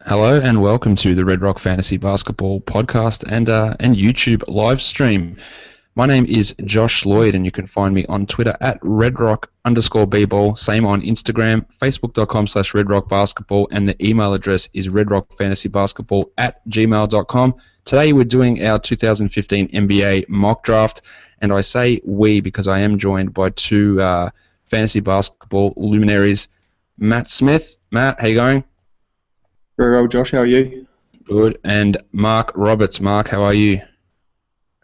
Hello and welcome to the Red Rock Fantasy Basketball podcast and YouTube live stream. My name is Josh Lloyd and you can find me on Twitter at redrock_bball, same on Instagram, facebook.com/redrockbasketball, and the email address is redrockfantasybasketball@gmail.com. Today we're doing our 2015 NBA mock draft, and I say we because I am joined by two fantasy basketball luminaries, Matt Smith. Matt, how you going? Very well, Josh. How are you? Good. And Mark Roberts. Mark, how are you?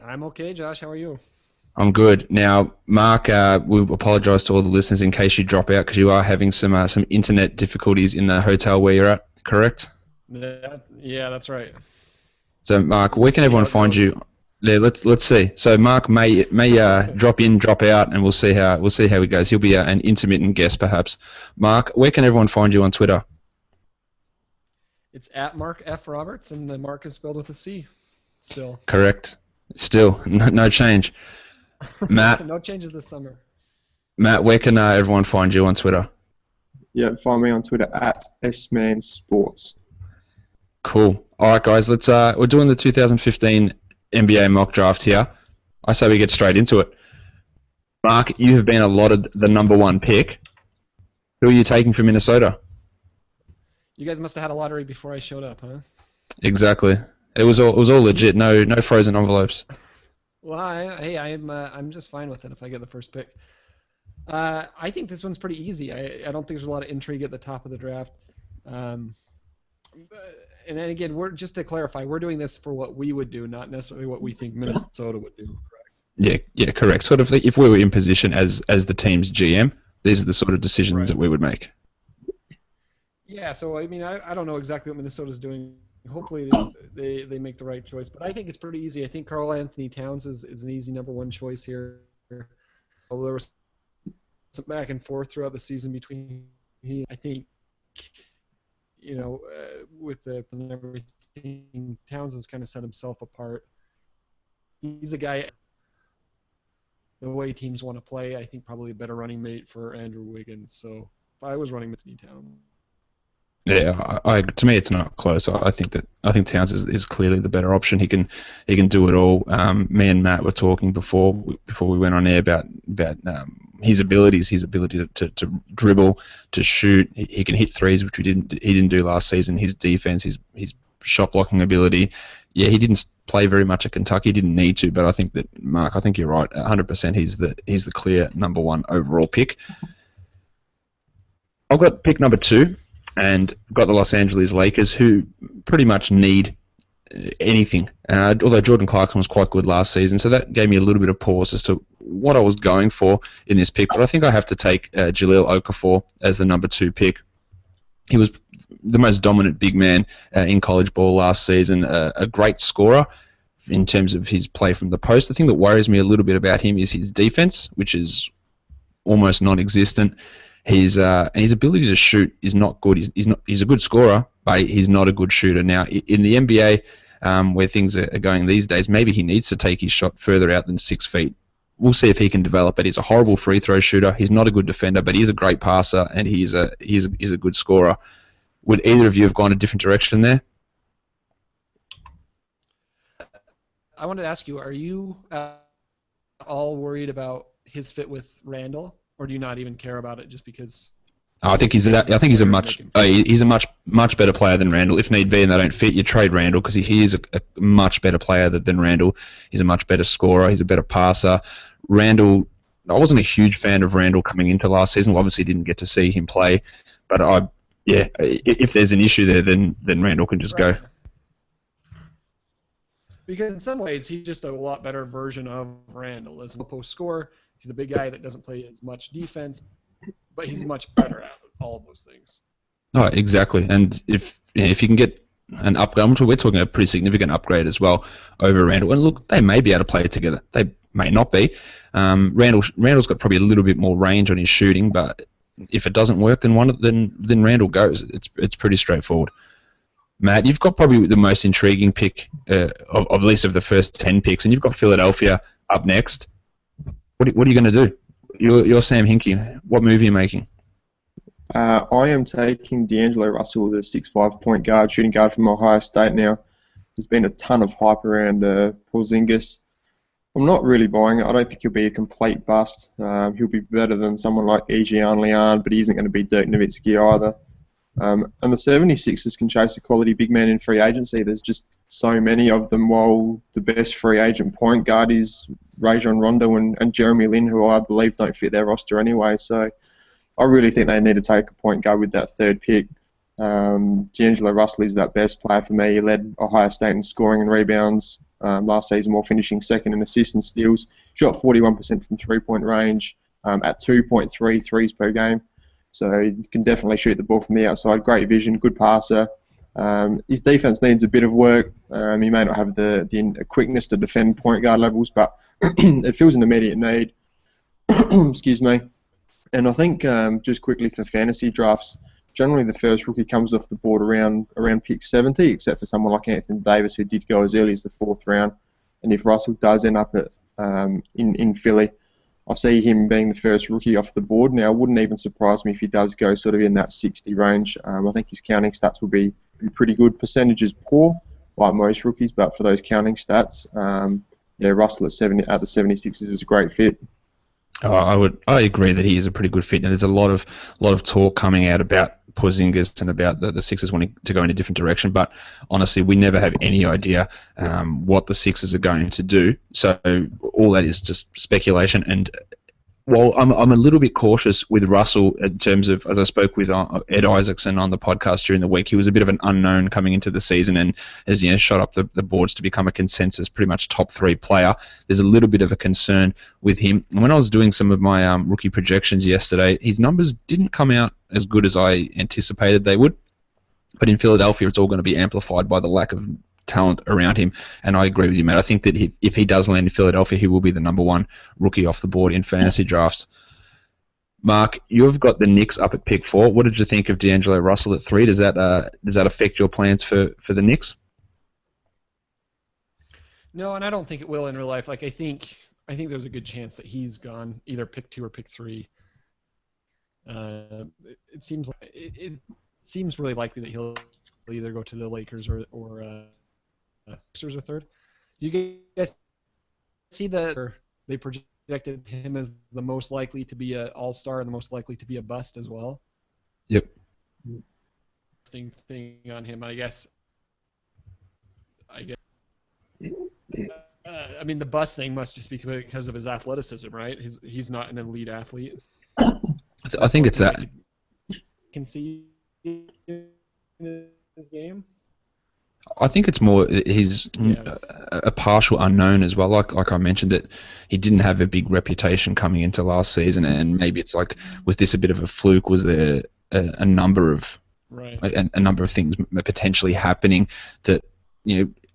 I'm okay, Josh. How are you? I'm good. Now, Mark, we apologise to all the listeners in case you drop out because you are having some internet difficulties in the hotel where you're at, correct? Yeah, that's right. So, Mark, where can everyone find you? Yeah, let's see. So, Mark may drop in, drop out, and we'll see how he goes. He'll be an intermittent guest, perhaps. Mark, where can everyone find you on Twitter? It's at Mark F. Roberts, and the Mark is spelled with a C. Still. Correct. Still, no change. Matt. No changes this summer. Matt, where can everyone find you on Twitter? Yeah, find me on Twitter at smansports. Cool. All right, guys. We're doing the 2015 NBA mock draft here. I say we get straight into it. Mark, you have been allotted the number one pick. Who are you taking from Minnesota? You guys must have had a lottery before I showed up, huh? Exactly. It was all legit. No frozen envelopes. Well, I'm just fine with it if I get the first pick. I think this one's pretty easy. I don't think there's a lot of intrigue at the top of the draft. And then again, just to clarify, we're doing this for what we would do, not necessarily what we think Minnesota would do. Correct? Yeah, correct. Sort of if we were in position as the team's GM, these are the sort of decisions that we would make. Yeah, so I mean, I don't know exactly what Minnesota's doing. Hopefully they make the right choice, but I think it's pretty easy. I think Karl-Anthony Towns is an easy number one choice here. Although there was some back and forth throughout the season between he, I think, with the and everything, Towns has kind of set himself apart. He's a guy. The way teams want to play, I think probably a better running mate for Andrew Wiggins. So if I was running Anthony Towns. Yeah, to me it's not close. I think Towns is clearly the better option. He can do it all. Me and Matt were talking before we went on air about his abilities, his ability to dribble, to shoot. He can hit threes, which he didn't do last season. His defense, his shot blocking ability. Yeah, he didn't play very much at Kentucky. He didn't need to, but I think that Mark, I think you're right. 100%. He's the clear number one overall pick. I've got pick number 2. And got the Los Angeles Lakers, who pretty much need anything. Although Jordan Clarkson was quite good last season, so that gave me a little bit of pause as to what I was going for in this pick. But I think I have to take Jahlil Okafor as the number 2 pick. He was the most dominant big man in college ball last season, a great scorer in terms of his play from the post. The thing that worries me a little bit about him is his defense, which is almost non-existent. His ability to shoot is not good. He's a good scorer, but he's not a good shooter. Now, in the NBA, where things are going these days, maybe he needs to take his shot further out than 6 feet. We'll see if he can develop it. He's a horrible free throw shooter. He's not a good defender, but he's a great passer, and he's a good scorer. Would either of you have gone a different direction there? I wanted to ask you, are you all worried about his fit with Randall? Or do you not even care about it just because? I think he's a much better player than Randall. If need be, and they don't fit, you trade Randall because he is a much better player than Randall. He's a much better scorer. He's a better passer. Randall, I wasn't a huge fan of Randall coming into last season. We obviously didn't get to see him play, but if there's an issue there, then Randall can just go. Because in some ways, he's just a lot better version of Randall. As a post scorer, he's a big guy that doesn't play as much defense, but he's much better at all of those things. Oh, exactly. And if you can get an upgrade, we're talking a pretty significant upgrade as well over Randall. And look, they may be able to play together. They may not be. Randall's got probably a little bit more range on his shooting, but if it doesn't work, then Randall goes. It's pretty straightforward. Matt, you've got probably the most intriguing pick of at least of the first 10 picks, and you've got Philadelphia up next. What are you going to do? You're Sam Hinkie. What move are you making? I am taking D'Angelo Russell, the 6'5" point guard, shooting guard from Ohio State now. There's been a ton of hype around Porzingis. I'm not really buying it. I don't think he'll be a complete bust. He'll be better than someone like Ejian Lian, but he isn't going to be Dirk Nowitzki either. And the 76ers can chase a quality big man in free agency. There's just so many of them, while the best free agent point guard is Rajon Rondo and Jeremy Lin, who I believe don't fit their roster anyway. So I really think they need to take a point guard with that third pick. D'Angelo Russell is that best player for me. He led Ohio State in scoring and rebounds last season, while finishing second in assists and steals. Shot 41% from three-point range at 2.3 threes per game. So he can definitely shoot the ball from the outside. Great vision, good passer. His defense needs a bit of work. He may not have the quickness to defend point guard levels, but it feels an immediate need. Excuse me. And I think just quickly for fantasy drafts, generally the first rookie comes off the board around pick 70, except for someone like Anthony Davis, who did go as early as the fourth round. And if Russell does end up in Philly, I see him being the first rookie off the board. Now, it wouldn't even surprise me if he does go sort of in that 60 range. I think his counting stats will be pretty good. Percentage is poor, like most rookies, but for those counting stats, Russell at the 76ers is a great fit. I agree that he is a pretty good fit, and there's a lot of talk coming out about Porzingis and about the Sixers wanting to go in a different direction. But honestly, we never have any idea what the Sixers are going to do. So all that is just speculation. And while I'm a little bit cautious with Russell in terms of, as I spoke with Ed Isaacson on the podcast during the week, he was a bit of an unknown coming into the season and has shot up the boards to become a consensus pretty much top 3 player. There's a little bit of a concern with him. And when I was doing some of my rookie projections yesterday, his numbers didn't come out as good as I anticipated they would. But in Philadelphia, it's all going to be amplified by the lack of talent around him, and I agree with you, Matt. I think that if he does land in Philadelphia, he will be the number 1 rookie off the board in fantasy drafts. Mark, you've got the Knicks up at pick 4. What did you think of D'Angelo Russell at 3? Does that affect your plans for the Knicks? No, and I don't think it will in real life. Like I think there's a good chance that he's gone either pick 2 or pick 3. It seems really likely that he'll either go to the Lakers or Sixers or third. You guys see that they projected him as the most likely to be an all-star and the most likely to be a bust as well? Yep. Thing on him, I guess. I mean, the bust thing must just be because of his athleticism, right? He's not an elite athlete. I think it's that. Can see in his game. I think it's more he's a partial unknown as well. Like I mentioned, that he didn't have a big reputation coming into last season, and maybe it's like, was this a bit of a fluke? Was there a number of a number of things potentially happening that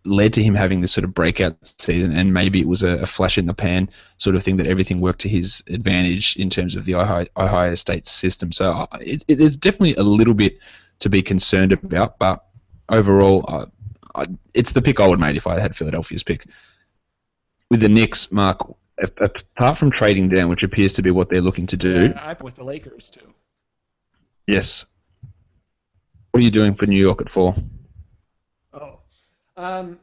led to him having this sort of breakout season? And maybe it was a flash in the pan sort of thing, that everything worked to his advantage in terms of the Ohio State system. So there's definitely a little bit to be concerned about, but overall, it's the pick I would have made if I had Philadelphia's pick. With the Knicks, Mark, apart from trading down, which appears to be what they're looking to do. Yeah, I'm with the Lakers too. Yes. What are you doing for New York at 4? Oh, I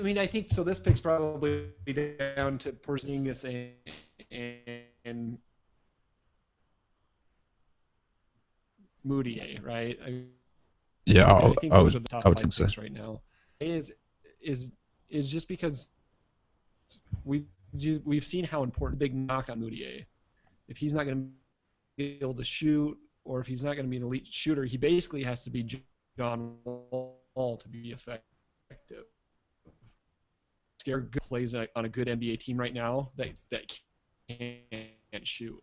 mean, I think so. This pick's probably down to Porzingis and Moutier, right? Yeah, I think those are the top 5 think picks so. right now. Is just because we've seen how important, big knock on Moutier. If he's not going to be able to shoot, or if he's not going to be an elite shooter, he basically has to be John Wall to be effective. Scare good plays on a good NBA team right now that can't shoot.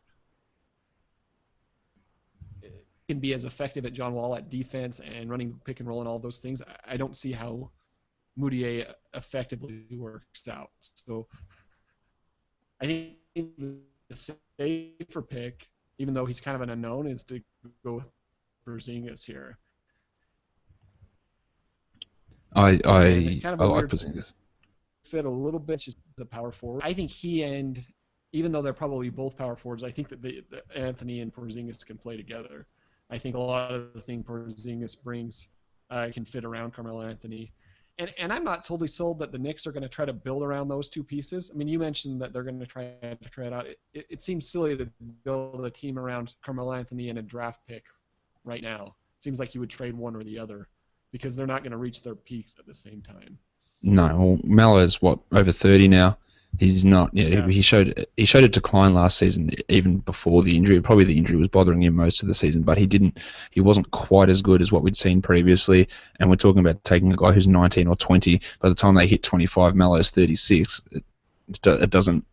Can be as effective at John Wall at defense and running pick and roll and all those things. I don't see how Moutier effectively works out. So I think the safer pick, even though he's kind of an unknown, is to go with Porzingis here. I like weird Porzingis. Fit a little bit, just the power forward. I think even though they're probably both power forwards, I think that Anthony and Porzingis can play together. I think a lot of the thing Porzingis brings can fit around Karl-Anthony. And I'm not totally sold that the Knicks are going to try to build around those two pieces. I mean, you mentioned that they're going to try it out. It seems silly to build a team around Karl-Anthony and a draft pick right now. It seems like you would trade one or the other because they're not going to reach their peaks at the same time. No, well, Mallow's over 30 now. He's not. Yeah. He showed a decline last season, even before the injury. Probably the injury was bothering him most of the season, but he wasn't quite as good as what we'd seen previously. And we're talking about taking a guy who's 19 or 20. By the time they hit 25, Mallow's 36. It doesn't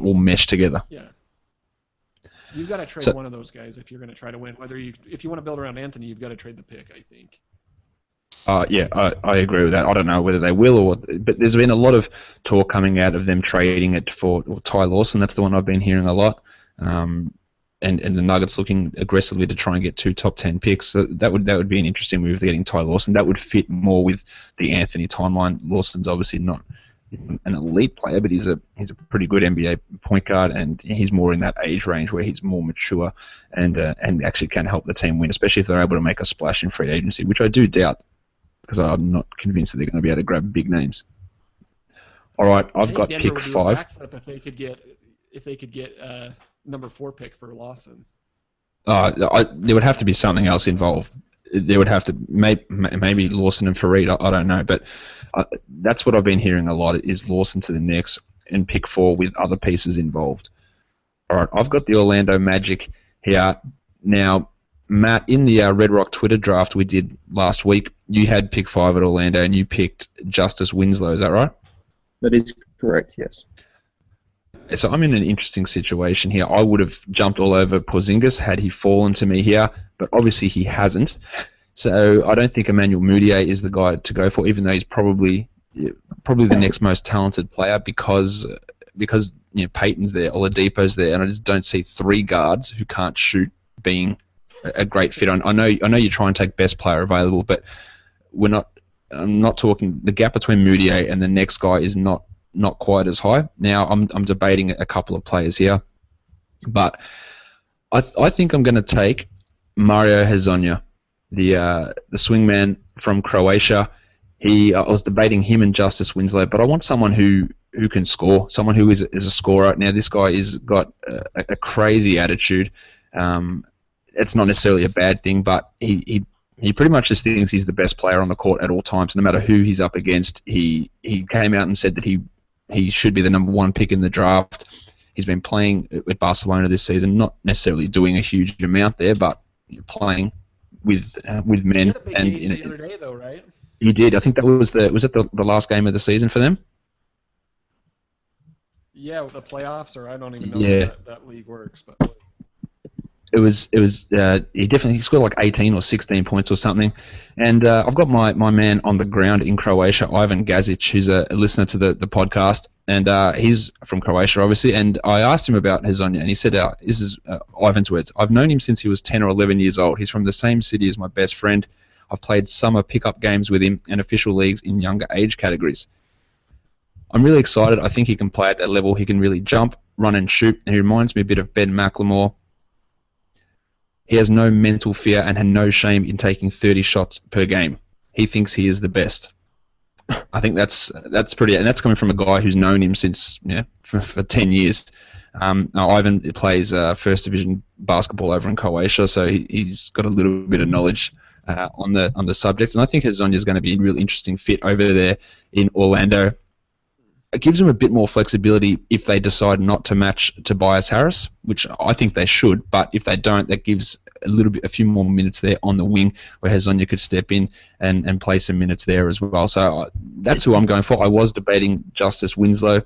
all mesh together. Yeah. You've got to trade one of those guys if you're going to try to win. If you want to build around Anthony, you've got to trade the pick, I think. Yeah, I agree with that. I don't know whether they will or what, but there's been a lot of talk coming out of them trading it for Ty Lawson. That's the one I've been hearing a lot. And the Nuggets looking aggressively to try and get 2 top 10 picks. So that would be an interesting move, getting Ty Lawson. That would fit more with the Anthony timeline. Lawson's obviously not an elite player, but he's a pretty good NBA point guard, and he's more in that age range where he's more mature and actually can help the team win, especially if they're able to make a splash in free agency, which I do doubt, because I'm not convinced that they're going to be able to grab big names. All right, I've got Denver pick 5. If they could get number 4 pick for Lawson. There would have to be something else involved. There would have to maybe Lawson and Fareed. I don't know, but that's what I've been hearing a lot is Lawson to the Knicks and pick 4 with other pieces involved. All right, I've got the Orlando Magic here now. Matt, in the Red Rock Twitter draft we did last week, you had pick 5 at Orlando and you picked Justice Winslow. Is that right? That is correct, yes. So I'm in an interesting situation here. I would have jumped all over Porzingis had he fallen to me here, but obviously he hasn't. So I don't think Emmanuel Mudiay is the guy to go for, even though he's probably the next most talented player because Peyton's there, Oladipo's there, and I just don't see 3 guards who can't shoot being a great fit. I know you try and take best player available, but I'm not talking. The gap between Mudiay and the next guy is not quite as high. Now I'm debating a couple of players here, but I think I'm going to take Mario Hezonja, the swingman from Croatia. I was debating him and Justice Winslow, but I want someone who can score, someone who is a scorer. Now this guy has got a crazy attitude. It's not necessarily a bad thing, but he pretty much just thinks he's the best player on the court at all times, no matter who he's up against. He came out and said that he should be the number 1 pick in the draft. He's been playing with Barcelona this season, not necessarily doing a huge amount there, but playing with men. He had a big game the other day, though, right? He did. I think that was the last game of the season for them. Yeah, with the playoffs, or I don't even know how that league works, but. It was he scored like 18 or 16 points or something, and I've got my man on the ground in Croatia, Ivan Gazic, who's a listener to the podcast, and he's from Croatia obviously, and I asked him about Hezonja, and he said, this is Ivan's words, "I've known him since he was 10 or 11 years old. He's from the same city as my best friend. I've played summer pickup games with him and official leagues in younger age categories. I'm really excited. I think he can play at that level. He can really jump, run and shoot, and he reminds me a bit of Ben McLemore. He has no mental fear and had no shame in taking 30 shots per game. He thinks he is the best." I think that's pretty, and that's coming from a guy who's known him since for 10 years. Ivan plays first division basketball over in Croatia, so he's got a little bit of knowledge on the subject, and I think Hezonja is going to be a real interesting fit over there in Orlando. It gives them a bit more flexibility if they decide not to match Tobias Harris, which I think they should, but if they don't, that gives a few more minutes there on the wing where Hezonja could step in and play some minutes there as well. So that's who I'm going for. I was debating Justice Winslow,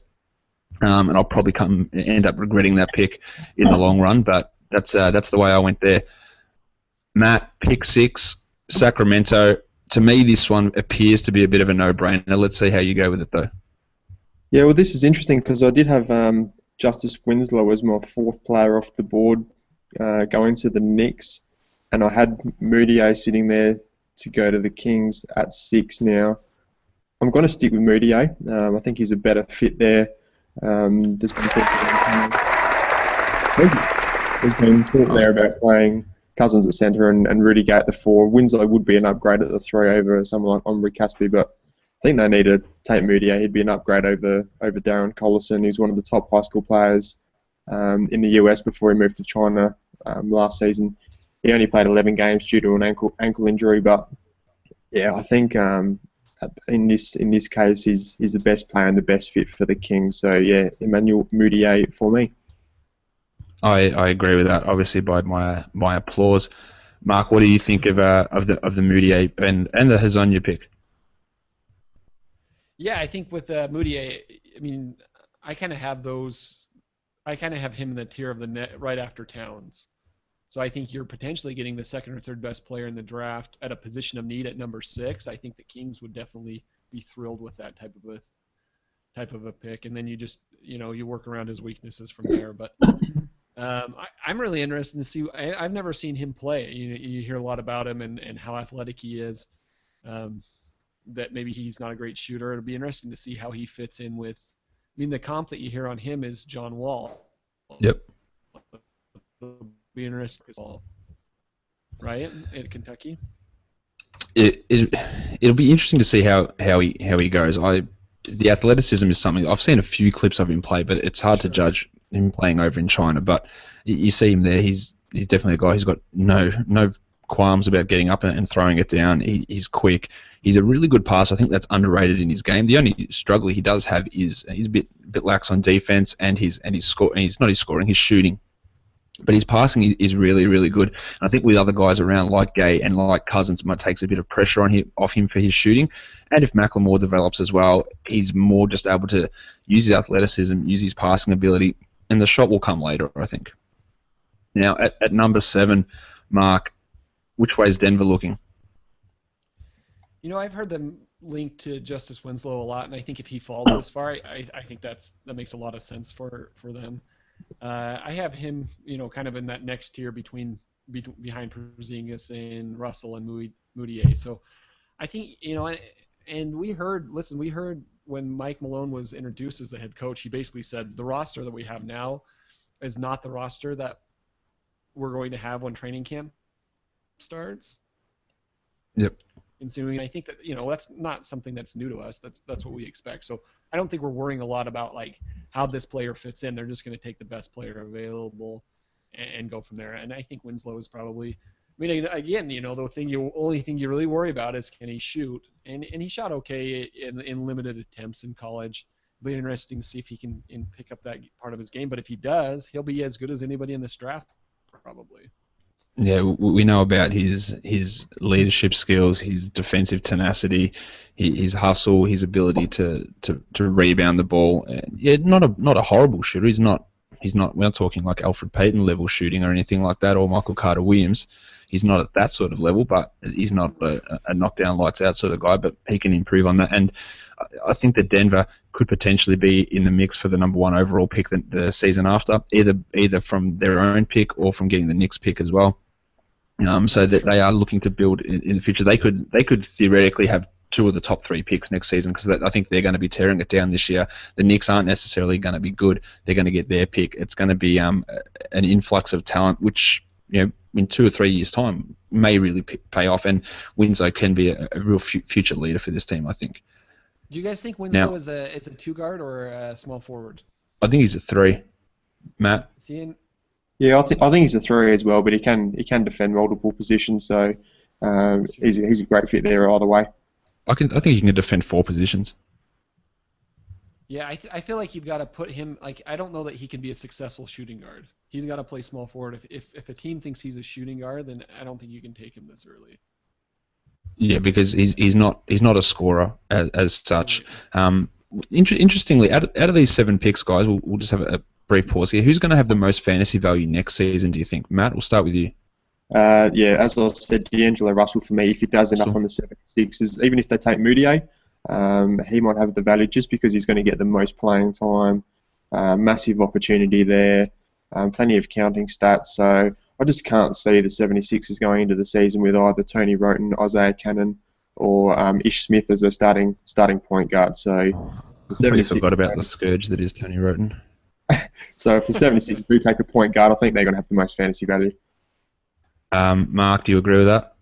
and I'll probably end up regretting that pick in the long run, but that's the way I went there. Matt, pick 6, Sacramento. To me, this one appears to be a bit of a no-brainer. Let's see how you go with it, though. Yeah, well, this is interesting because I did have Justice Winslow as my 4th player off the board going to the Knicks, and I had Mudiay sitting there to go to the Kings at 6 now. I'm going to stick with Mudiay. I think he's a better fit there. There's been talk there about playing Cousins at centre and Rudy Gay at the 4. Winslow would be an upgrade at the 3 over someone like Omri Caspi, but I think they need to take Moutier. He'd be an upgrade over Darren Collison, who's one of the top high school players in the US before he moved to China last season. He only played 11 games due to an ankle injury, but yeah, I think in this case he's the best player and the best fit for the Kings. So yeah, Emmanuel Moutier for me. I agree with that. Obviously, by my applause. Mark, what do you think of the Moutier and the Hazonia pick? Yeah, I think with Moutier, I mean, I kind of have him in the tier of the net right after Towns. So I think you're potentially getting the second or third best player in the draft at a position of need at number 6. I think the Kings would definitely be thrilled with that type of a pick, and then you just you work around his weaknesses from there. But I'm really interested to see. I've never seen him play. You hear a lot about him and how athletic he is. That maybe he's not a great shooter. It'll be interesting to see how he fits in with. I mean, the comp that you hear on him is John Wall. Yep. It'll be interesting, right? In Kentucky. It'll be interesting to see how he goes. The athleticism is something I've seen a few clips of him play, but it's hard to judge him playing over in China. But you see him there. He's definitely a guy who's got no qualms about getting up and throwing it down. He's quick. He's a really good passer. I think that's underrated in his game. The only struggle he does have is he's a bit lax on defense and his scoring, his shooting. But his passing is really, really good. And I think with other guys around like Gay and like Cousins, it takes a bit of pressure off him for his shooting. And if Macklemore develops as well, he's more just able to use his athleticism, use his passing ability, and the shot will come later, I think. Now, at number 7, Mark, which way is Denver looking? I've heard them linked to Justice Winslow a lot, and I think if he falls this far, I think that makes a lot of sense for them. I have him, kind of in that next tier behind Porzingis and Russell and Moutier. So I think, and we heard when Mike Malone was introduced as the head coach, he basically said the roster that we have now is not the roster that we're going to have when training camp starts. Yep. I think that that's not something that's new to us. That's what we expect. So I don't think we're worrying a lot about how this player fits in. They're just going to take the best player available and go from there. And I think Winslow is probably. I mean, again, the only thing you really worry about is can he shoot, and he shot okay in limited attempts in college. It'll be interesting to see if he can pick up that part of his game. But if he does, he'll be as good as anybody in this draft, probably. Yeah, we know about his leadership skills, his defensive tenacity, his hustle, his ability to rebound the ball. Yeah, not a horrible shooter. He's not. We're not talking like Alfred Payton level shooting or anything like that, or Michael Carter Williams. He's not at that sort of level, but he's not a knockdown lights out sort of guy. But he can improve on that, and I think that Denver could potentially be in the mix for the number 1 overall pick the season after, either from their own pick or from getting the Knicks pick as well. So that they are looking to build in the future. They could theoretically have 2 of the top 3 picks next season because I think they're going to be tearing it down this year. The Knicks aren't necessarily going to be good. They're going to get their pick. It's going to be an influx of talent, which in 2 or 3 years' time may really pay off. And Winslow can be a real future leader for this team, I think. Do you guys think Winslow is a 2 guard or a small forward? I think he's a 3. Matt? Yeah, I think he's a 3 as well, but he can defend multiple positions, so he's a great fit there either way. I think he can defend 4 positions. Yeah, I feel like you've got to put him I don't know that he can be a successful shooting guard. He's got to play small forward. If a team thinks he's a shooting guard, then I don't think you can take him this early. Yeah, because he's not a scorer as such. Interestingly, out of these 7 picks, guys, we'll just have a brief pause here. Who's going to have the most fantasy value next season, do you think? Matt, we'll start with you. Yeah, as I said, D'Angelo Russell for me, if he does end up on the 76ers, even if they take Moutier, he might have the value just because he's going to get the most playing time, massive opportunity there, plenty of counting stats. So I just can't see the 76ers going into the season with either Tony Roten, Isaiah Cannon, or Ish Smith as a starting point guard. So the 76ers forgot about the scourge that is Tony Roten. So if the 76ers do take a point guard, I think they're going to have the most fantasy value. Mark, do you agree with that?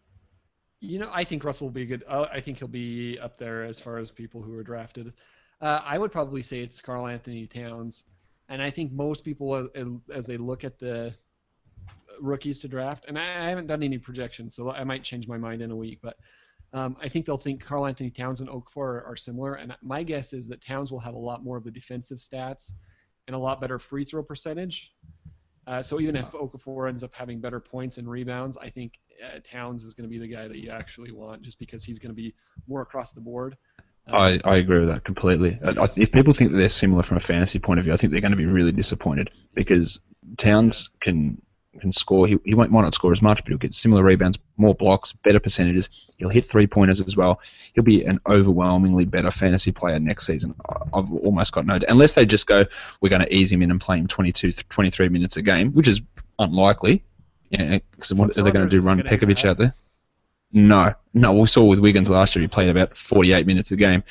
I think Russell will be good. I think he'll be up there as far as people who are drafted. I would probably say it's Karl-Anthony Towns, and I think most people, as they look at the rookies to draft, and I haven't done any projections, so I might change my mind in a week, but I think they'll think Karl-Anthony Towns and Okafor are similar, and my guess is that Towns will have a lot more of the defensive stats and a lot better free throw percentage. So even if Okafor ends up having better points and rebounds, I think Towns is going to be the guy that you actually want, just because he's going to be more across the board. I agree with that completely. If people think that they're similar from a fantasy point of view, I think they're going to be really disappointed because Towns can score. He might not score as much, but he'll get similar rebounds, more blocks, better percentages. He'll hit three-pointers as well. He'll be an overwhelmingly better fantasy player next season. I've almost got no doubt. Unless they just go, we're going to ease him in and play him 22, 23 minutes a game, which is unlikely. Because what are they going to do, run Pekovic out there? No. We saw with Wiggins last year, he played about 48 minutes a game.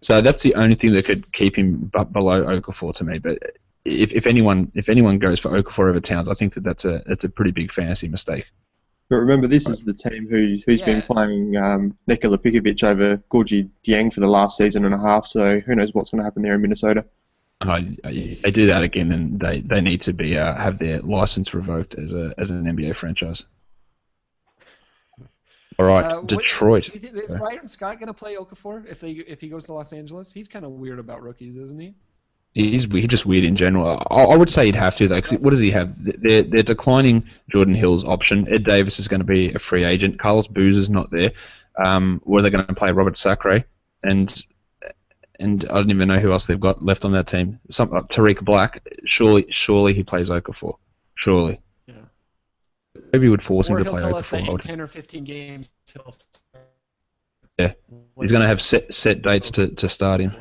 So that's the only thing that could keep him below Okafor to me. But if anyone goes for Okafor over Towns, I think that's a pretty big fantasy mistake. But remember, this is the team who's been playing Nikola Pekovic over Gorgie Dieng for the last season and a half, so who knows what's going to happen there in Minnesota. They do that again, and they need to be have their license revoked as an NBA franchise. All right, Detroit. Is Byron Scott going to play Okafor if he goes to Los Angeles? He's kind of weird about rookies, isn't he? He's just weird in general. I would say he'd have to, though, because what does he have? They're declining Jordan Hill's option. Ed Davis is going to be a free agent. Carlos Boozer's not there. Where are they going to play Robert Sacre? And I don't even know who else they've got left on that team. Tariq Black. Surely he plays Okafor. Surely. Yeah. Maybe he would force him to play Okafor. Or 10 or 15 games till. Yeah. He's going to have set dates to start in.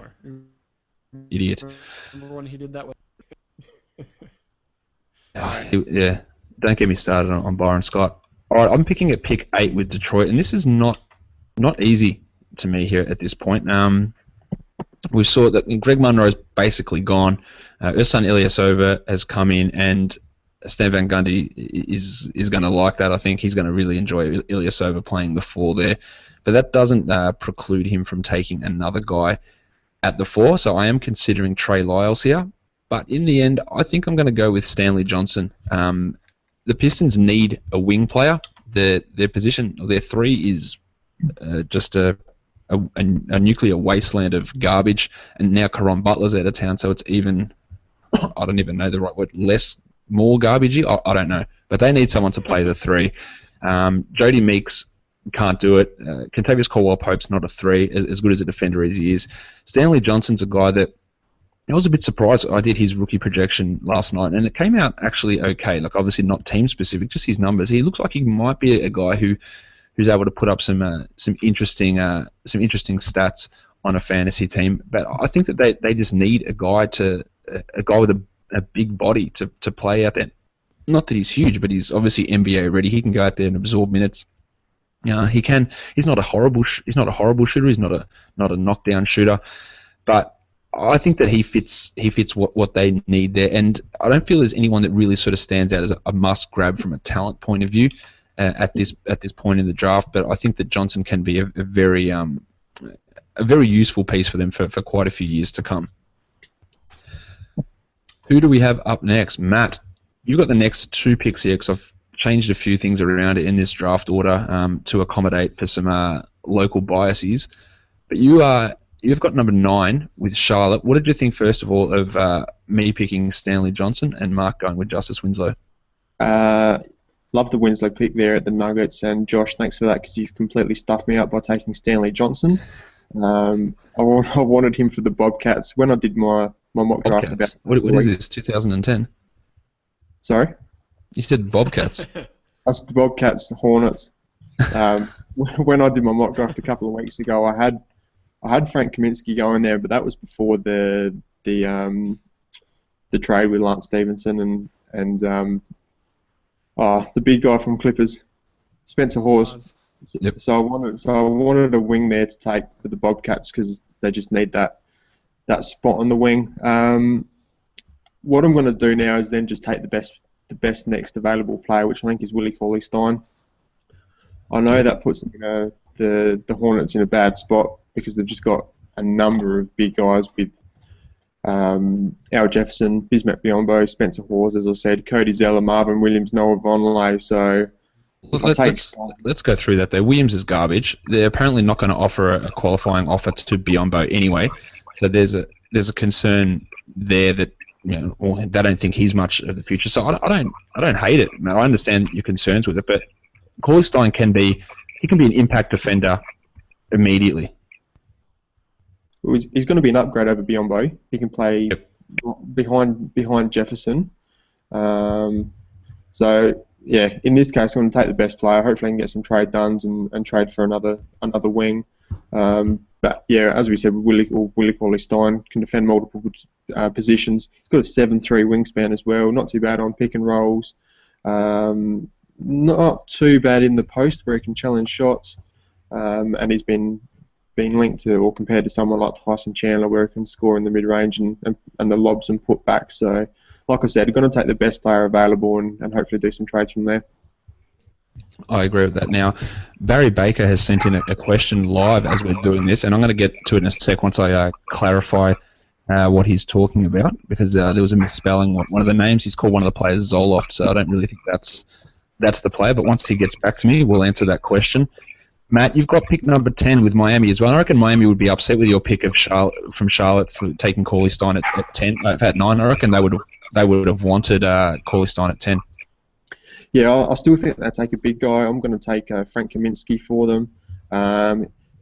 Idiot. Remember when he did that with... Yeah, don't get me started on Byron Scott. All right, I'm picking at pick 8 with Detroit, and this is not easy to me here at this point. We saw that Greg Monroe's basically gone. Ersan Ilyasova has come in, and Stan Van Gundy is going to like that. I think he's going to really enjoy Ilyasova playing the 4 there. But that doesn't preclude him from taking another guy at the 4, so I am considering Trey Lyles here. But in the end, I think I'm going to go with Stanley Johnson. The Pistons need a wing player. Their position, their 3 is just a nuclear wasteland of garbage, and now Caron Butler's out of town, so it's even, I don't even know the right word, more garbagey? I don't know. But they need someone to play the 3. Jody Meeks can't do it. Kentavious Caldwell-Pope's not a 3, as good as a defender as he is. Stanley Johnson's a guy that I was a bit surprised. I did his rookie projection last night, and it came out actually okay. Like, obviously not team-specific, just his numbers. He looks like he might be a guy who's able to put up some interesting stats on a fantasy team. But I think that they just need a guy with a big body to play out there. Not that he's huge, but he's obviously NBA ready. He can go out there and absorb minutes. He can. He's not a horrible shooter. He's not a knockdown shooter, but I think that he fits what they need there. And I don't feel there's anyone that really sort of stands out as a must grab from a talent point of view at this point in the draft. But I think that Johnson can be a very useful piece for them for quite a few years to come. Who do we have up next, Matt? You've got the next 2 picks here, because I've changed a few things around in this draft order to accommodate for some local biases. But you've got number 9 with Charlotte. What did you think, first of all, of me picking Stanley Johnson and Mark going with Justice Winslow? Love the Winslow pick there at the Nuggets, and Josh, thanks for that, because you've completely stuffed me up by taking Stanley Johnson. I wanted him for the Bobcats. When I did my mock draft about... What is this, 2010? Sorry? You said Bobcats. That's the Bobcats, the Hornets. When I did my mock draft a couple of weeks ago, I had Frank Kaminsky going there, but that was before the trade with Lance Stevenson and the big guy from Clippers, Spencer Hawes. Yep. So I wanted a wing there to take for the Bobcats, because they just need that spot on the wing. What I'm going to do now is then just take the best next available player, which I think is Willie Cauley-Stein. I know that puts the Hornets in a bad spot because they've just got a number of big guys with Al Jefferson, Bismack Biyombo, Spencer Hawes, as I said, Cody Zeller, Marvin Williams, Noah Vonleh. So let's go through that there. Williams is garbage. They're apparently not going to offer a qualifying offer to Biyombo anyway. So there's a concern there that they don't think he's much of the future. So I don't hate it. I understand your concerns with it, but Cauley-Stein can be an impact defender immediately. He's going to be an upgrade over Biyombo. He can play behind Jefferson. So yeah, in this case, I'm going to take the best player. Hopefully, I can get some trade done and trade for another wing. But yeah, as we said, Willie Cauley-Stein can defend multiple positions. He's got a 7'3" wingspan as well. Not too bad on pick and rolls. Not too bad in the post where he can challenge shots. And he's been linked to or compared to someone like Tyson Chandler where he can score in the mid-range and the lobs and put back. So, like I said, we're going to take the best player available and hopefully do some trades from there. I agree with that. Now, Barry Baker has sent in a question live as we're doing this, and I'm going to get to it in a sec once I clarify what he's talking about, because there was a misspelling. One of the names, he's called one of the players Zoloft, so I don't really think that's the player, but once he gets back to me, we'll answer that question. Matt, you've got pick number 10 with Miami as well. I reckon Miami would be upset with your pick of Charlotte for taking Cauley-Stein at 10. At 9, I reckon they would have wanted Cauley-Stein at 10. Yeah, I still think they take a big guy. I'm going to take Frank Kaminsky for them.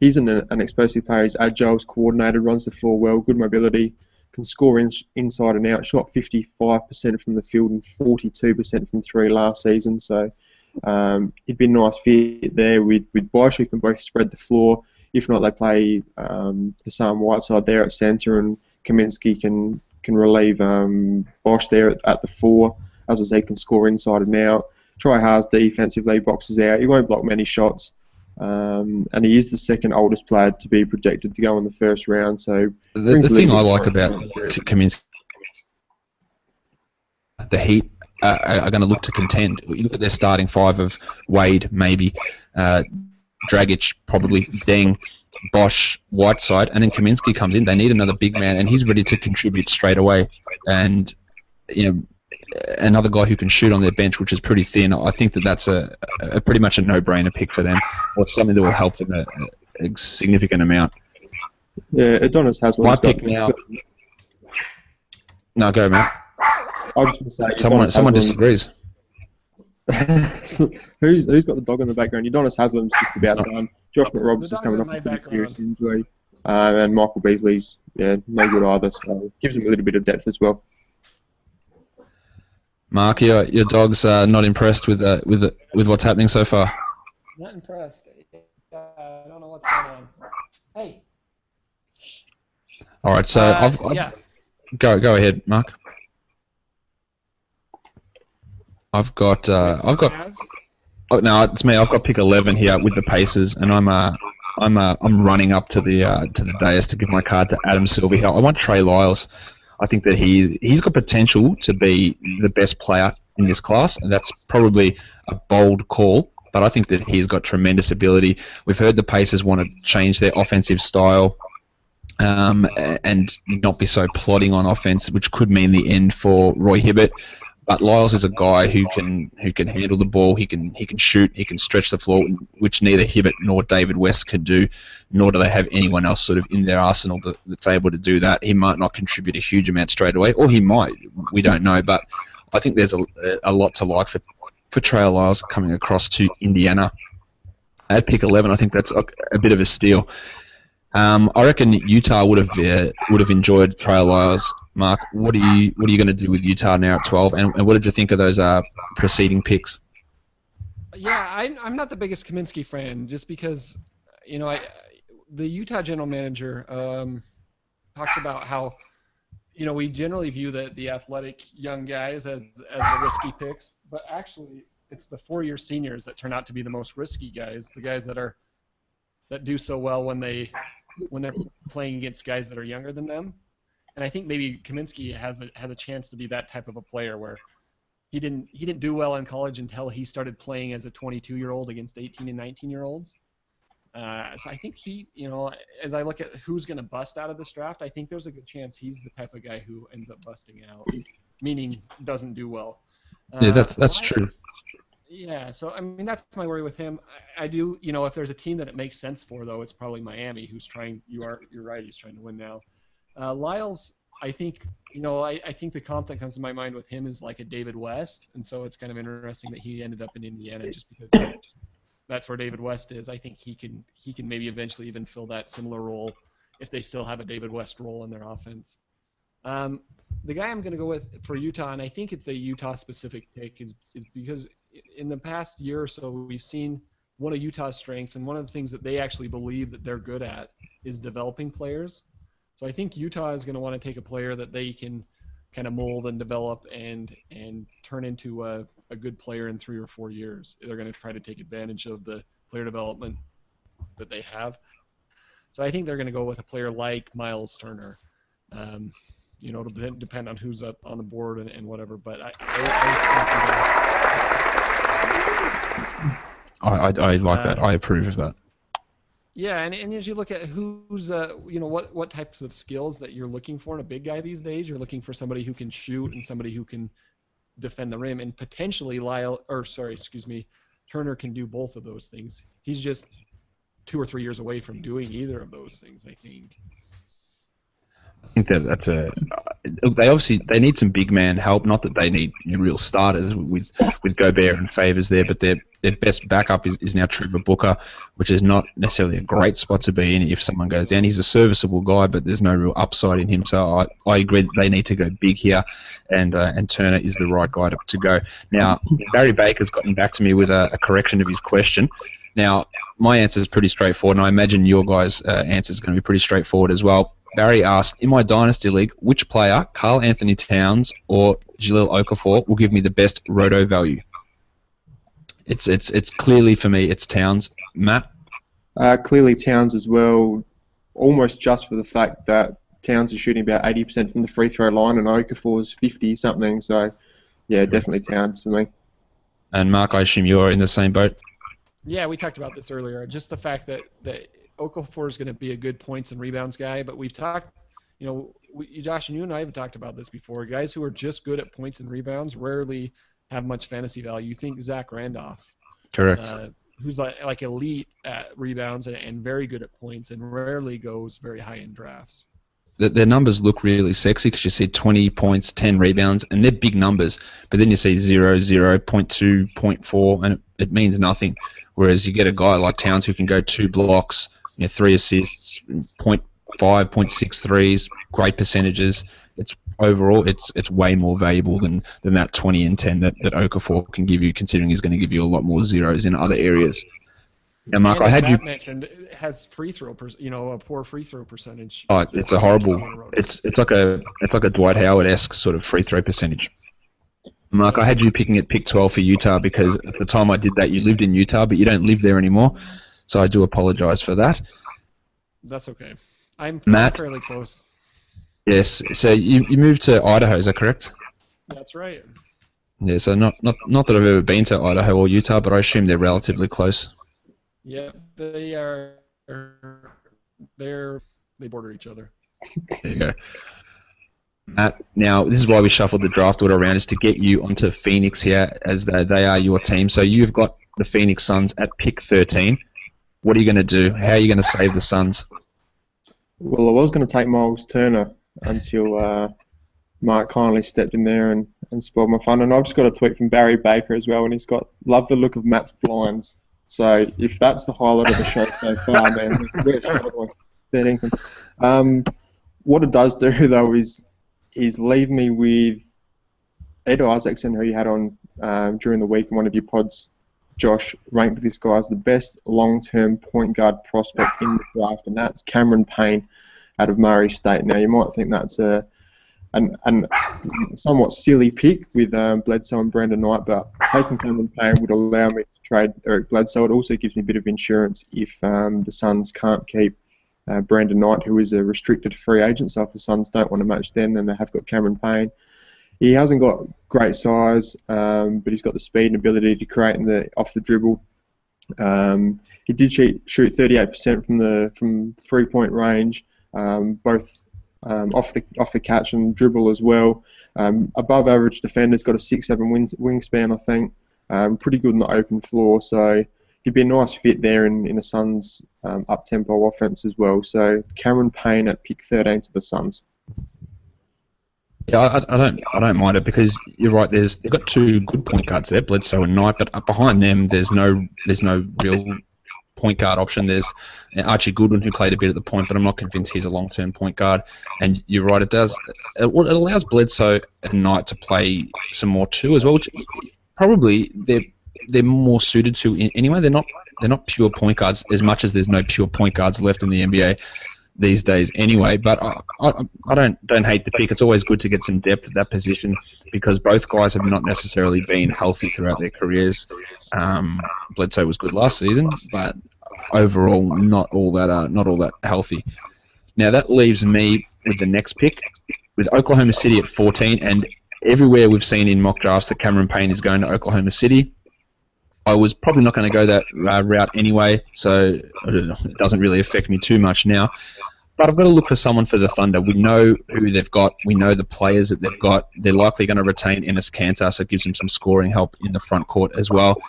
He's an explosive player. He's agile, he's coordinated, runs the floor well, good mobility, can score inside and out. Shot 55% from the field and 42% from 3 last season. So he'd be a nice fit there with Bosch, who can both spread the floor. If not, they play Hassan Whiteside there at centre, and Kaminsky can relieve Bosch there at the 4. As I said, can score inside and out. Try hard defensively, boxes out. He won't block many shots. And he is the second oldest player to be projected to go in the first round. So the thing I like about Kaminsky, the Heat are going to look to contend. You look at their starting 5 of Wade, maybe, Dragic, probably, Deng, Bosch, Whiteside, and then Kaminsky comes in. They need another big man, and he's ready to contribute straight away. And another guy who can shoot on their bench, which is pretty thin. I think that's a pretty much a no-brainer pick for them, or something that will help them a significant amount. Yeah, Adonis Haslam. My pick now. No, go, man. I was just going to someone say disagrees. Who's got the dog in the background? Udonis Haslam's just about done. Josh McRoberts is coming off a pretty serious injury, and Michael Beasley's no good either. So gives him a little bit of depth as well. Mark, your dog's not impressed with what's happening so far. Not impressed. I don't know what's going on. Hey. All right, so I've go ahead, Mark. I've got. Oh no, it's me. I've got pick 11 here with the Pacers, and I'm running up to the dais to give my card to Adam Silver here. I want Trey Lyles. I think that he's got potential to be the best player in this class, and that's probably a bold call, but I think that he's got tremendous ability. We've heard the Pacers want to change their offensive style and not be so plodding on offense, which could mean the end for Roy Hibbert. But Lyles is a guy who can handle the ball. He can shoot. He can stretch the floor, which neither Hibbert nor David West could do. Nor do they have anyone else sort of in their arsenal that's able to do that. He might not contribute a huge amount straight away, or he might. We don't know. But I think there's a lot to like for Trey Lyles coming across to Indiana at pick 11. I think that's a bit of a steal. I reckon Utah would have enjoyed Trey Lyles. Mark, what are you going to do with Utah now at 12? And what did you think of those preceding picks? Yeah, I'm not the biggest Kaminsky fan, just because the Utah general manager talks about how we generally view the athletic young guys as the risky picks, but actually it's the 4-year seniors that turn out to be the most risky guys, the guys that do so well when they're playing against guys that are younger than them. And I think maybe Kaminsky has a chance to be that type of a player where he didn't do well in college until he started playing as a 22-year-old against 18 and 19-year-olds. So I think as I look at who's going to bust out of this draft, I think there's a good chance he's the type of guy who ends up busting out, meaning doesn't do well. Yeah, that's true. Yeah, so I mean that's my worry with him. I do, if there's a team that it makes sense for though, it's probably Miami who's trying. You're right, he's trying to win now. Lyles, I think, I think the comp that comes to my mind with him is like a David West, and so it's kind of interesting that he ended up in Indiana just because that's where David West is. I think he can maybe eventually even fill that similar role if they still have a David West role in their offense. The guy I'm going to go with for Utah, and I think it's a Utah-specific pick, is because in the past year or so we've seen one of Utah's strengths, and one of the things that they actually believe that they're good at is developing players. So I think Utah is going to want to take a player that they can kind of mold and develop and turn into a good player in 3 or 4 years. They're going to try to take advantage of the player development that they have. So I think they're going to go with a player like Miles Turner. It'll depend on who's up on the board and whatever. But I like that. I approve of that. Yeah, and as you look at who's, what types of skills that you're looking for in a big guy these days, you're looking for somebody who can shoot and somebody who can defend the rim, and potentially Turner can do both of those things. He's just 2 or 3 years away from doing either of those things, I think. I think that's they need some big man help. Not that they need real starters with Gobert and Favors there, but their best backup is now Trevor Booker, which is not necessarily a great spot to be in if someone goes down. He's a serviceable guy, but there's no real upside in him. So I agree that they need to go big here, and Turner is the right guy to go. Now, Barry Baker's gotten back to me with a correction of his question. Now, my answer is pretty straightforward, and I imagine your guys' answer is going to be pretty straightforward as well. Barry asked, in my Dynasty League, which player, Karl-Anthony Towns or Jahlil Okafor, will give me the best roto value? It's clearly, for me, it's Towns. Matt? Clearly Towns as well, almost just for the fact that Towns is shooting about 80% from the free throw line and Okafor is 50-something. So, yeah, definitely Towns for me. And Mark, I assume you're in the same boat? Yeah, we talked about this earlier. Just the fact that Okafor is going to be a good points and rebounds guy, but we've talked, Josh and you and I have talked about this before. Guys who are just good at points and rebounds rarely have much fantasy value. You think Zach Randolph, correct, who's like elite at rebounds and very good at points and rarely goes very high in drafts. Their numbers look really sexy because you see 20 points, 10 rebounds, and they're big numbers. But then you see 0, 0, 0.2, 0.4, and it means nothing. Whereas you get a guy like Towns who can go 2 blocks, 3 assists, 0.5, 0.6 threes, great percentages. Overall, it's way more valuable than that 20 and 10 that Okafor can give you, considering he's going to give you a lot more zeros in other areas. Now, Mark, and I had Matt you mentioned it has a poor free throw percentage. Oh, it's a horrible. It's like a Dwight Howard-esque sort of free throw percentage. Mark, I had you picking at pick 12 for Utah because at the time I did that, you lived in Utah, but you don't live there anymore. So I do apologize for that. That's okay. I'm Matt? fairly close. Yes. So you moved to Idaho, is that correct? That's right. Yeah. So not that I've ever been to Idaho or Utah, but I assume they're relatively close. Yeah, they are. They border each other. There you go. Matt, now this is why we shuffled the draft order around, is to get you onto Phoenix here, as they are your team. So you've got the Phoenix Suns at pick 13. What are you going to do? How are you going to save the Suns? Well, I was going to take Miles Turner until Marc kindly stepped in there and spoiled my fun. And I've just got a tweet from Barry Baker as well, and he's got, love the look of Matt's blinds. So if that's the highlight of the show so far, man, we're struggling. What it does do, though, is leave me with Ed Isaacson, who you had on during the week in one of your pods. Josh ranked this guy as the best long-term point guard prospect in the draft, and that's Cameron Payne out of Murray State. Now, you might think that's a somewhat silly pick with Bledsoe and Brandon Knight, but taking Cameron Payne would allow me to trade Eric Bledsoe. It also gives me a bit of insurance if the Suns can't keep Brandon Knight, who is a restricted free agent. So if the Suns don't want to match them, then they have got Cameron Payne. He hasn't got great size, but he's got the speed and ability to create off the dribble. He did shoot 38% from 3-point range, both off the catch and dribble as well. Above average defender's got a 6'7" wingspan, I think. Pretty good on the open floor, so he'd be a nice fit there in the Suns' up-tempo offense as well. So Cameron Payne at pick 13 to the Suns. Yeah, I don't mind it because you're right. They've got two good point guards there, Bledsoe and Knight, but behind them there's no real point guard option. There's Archie Goodwin, who played a bit at the point, but I'm not convinced he's a long-term point guard. And you're right, it allows Bledsoe and Knight to play some more too as well, which probably they're more suited to anyway. They're not pure point guards as much as there's no pure point guards left in the NBA these days anyway, but I don't hate the pick. It's always good to get some depth at that position because both guys have not necessarily been healthy throughout their careers. Bledsoe was good last season, but overall not all that healthy. Now that leaves me with the next pick, with Oklahoma City at 14, and everywhere we've seen in mock drafts that Cameron Payne is going to Oklahoma City. I was probably not going to go that route anyway, so it doesn't really affect me too much now. But I've got to look for someone for the Thunder. We know who they've got. We know the players that they've got. They're likely going to retain Enes Kanter, so it gives them some scoring help in the front court as well.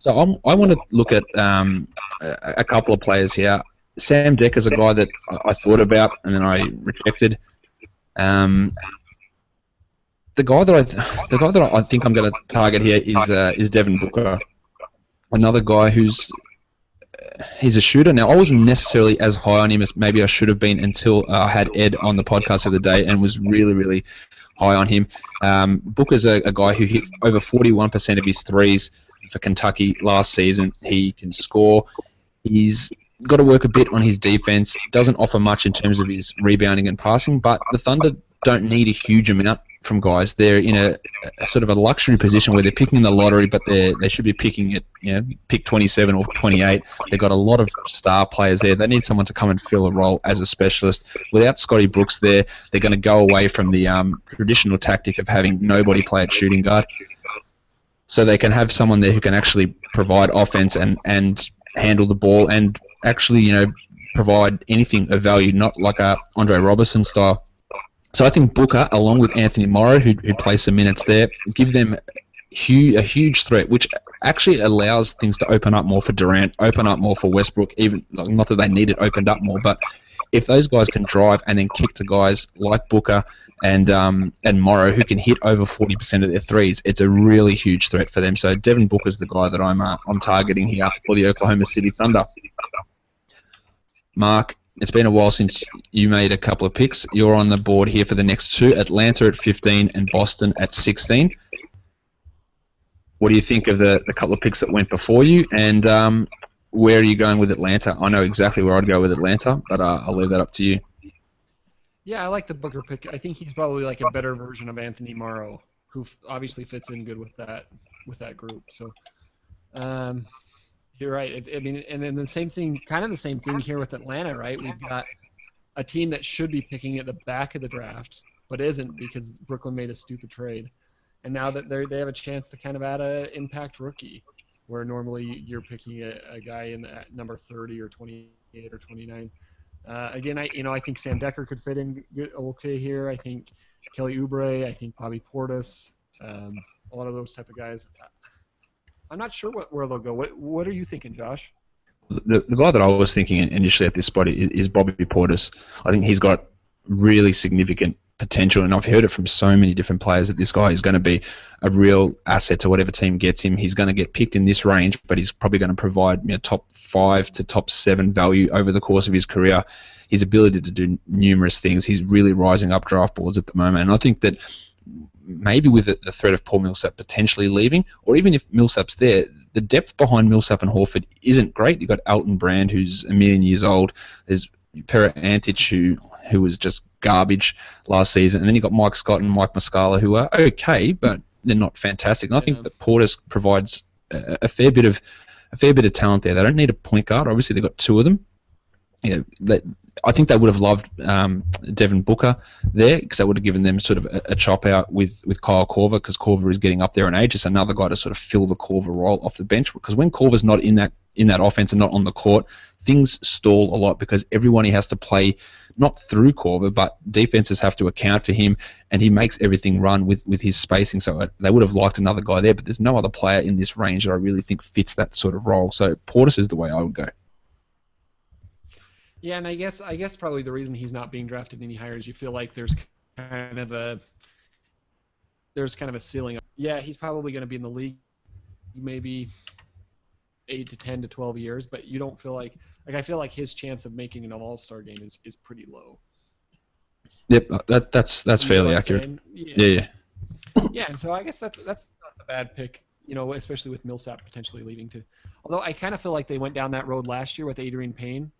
So I want to look at a couple of players here. Sam Deck is a guy that I thought about and then I rejected. The guy that I think I'm going to target here is Devin Booker. Another guy he's a shooter. Now, I wasn't necessarily as high on him as maybe I should have been until I had Ed on the podcast the other day and was really, really high on him. Booker's a guy who hit over 41% of his threes for Kentucky last season. He can score. He's got to work a bit on his defense. Doesn't offer much in terms of his rebounding and passing, but the Thunder don't need a huge amount from guys. They're in a sort of a luxury position where they're picking the lottery, but they should be picking it, pick 27 or 28. They've got a lot of star players there. They need someone to come and fill a role as a specialist. Without Scotty Brooks there, they're going to go away from the traditional tactic of having nobody play at shooting guard. So they can have someone there who can actually provide offense and handle the ball and actually, provide anything of value, not like a Andre Robertson style. So I think Booker, along with Anthony Morrow, who plays some minutes there, give them a huge threat, which actually allows things to open up more for Durant, open up more for Westbrook, even not that they need it opened up more, but if those guys can drive and then kick to guys like Booker and Morrow, who can hit over 40% of their threes, it's a really huge threat for them. So Devin Booker's the guy that I'm targeting here for the Oklahoma City Thunder. Mark, it's been a while since you made a couple of picks. You're on the board here for the next two, Atlanta at 15 and Boston at 16. What do you think of the couple of picks that went before you, and where are you going with Atlanta? I know exactly where I'd go with Atlanta, but I'll leave that up to you. Yeah, I like the Booker pick. I think he's probably like a better version of Anthony Morrow, who obviously fits in good with that group. So, you're right. And then the same thing here with Atlanta, right? We've got a team that should be picking at the back of the draft, but isn't because Brooklyn made a stupid trade. And now that they have a chance to kind of add an impact rookie, where normally you're picking a guy in at number 30 or 28 or 29. Again, I think Sam Decker could fit in okay here. I think Kelly Oubre. I think Bobby Portis. A lot of those type of guys. I'm not sure where they'll go. What are you thinking, Josh? The guy that I was thinking initially at this spot is Bobby Portis. I think he's got really significant potential, and I've heard it from so many different players that this guy is going to be a real asset to whatever team gets him. He's going to get picked in this range, but he's probably going to provide top 5 to top 7 value over the course of his career. His ability to do numerous things, he's really rising up draft boards at the moment, and I think that maybe with the threat of Paul Millsap potentially leaving, or even if Millsap's there, the depth behind Millsap and Horford isn't great. You've got Elton Brand, who's a million years old. There's Pera Antic, who was just garbage last season, and then you've got Mike Scott and Mike Muscala, who are okay, but they're not fantastic. And I think that Portis provides a fair bit of talent there. They don't need a point guard. Obviously, they've got two of them. I think they would have loved Devin Booker there because that would have given them sort of a chop out with Kyle Korver because Korver is getting up there in age. Just another guy to sort of fill the Korver role off the bench because when Korver's not in that offense and not on the court, things stall a lot because everyone he has to play not through Korver, but defenses have to account for him, and he makes everything run with his spacing. So they would have liked another guy there, but there's no other player in this range that I really think fits that sort of role. So Portis is the way I would go. Yeah, and I guess probably the reason he's not being drafted any higher is you feel like there's kind of a ceiling. Yeah, he's probably going to be in the league maybe 8 to 10 to 12 years, but you don't feel like I feel like his chance of making an All-Star game is pretty low. Yep, that's fairly accurate. Yeah. Yeah, and so I guess that's not a bad pick, especially with Millsap potentially leaving too. Although I kind of feel like they went down that road last year with Adrian Payne.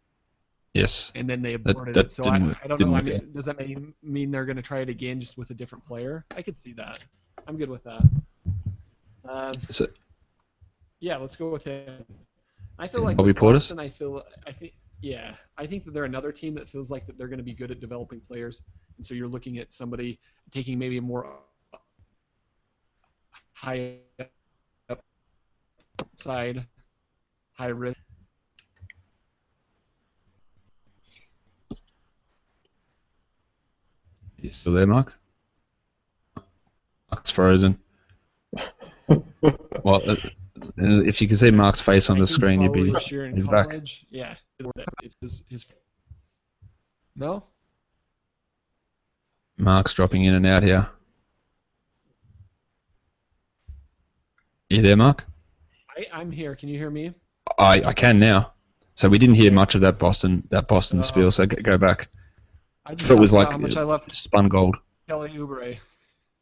Yes. And then they aborted it. So I don't know. I mean, does that mean they're going to try it again just with a different player? I could see that. I'm good with that. Yeah, let's go with him. I feel like Bobby Portis? Boston, I think that they're another team that feels like that they're going to be good at developing players. And so you're looking at somebody taking maybe a more high upside, high risk. You still there, Mark? Mark's frozen. Well, if you can see Mark's face on the screen, you'd be. He's back. Yeah, it's his. No. Mark's dropping in and out here. You there, Mark? I'm here. Can you hear me? I can now. So we didn't hear much of that Boston spiel. So go back. I thought it was like how much I love spun gold. Kelly Oubre.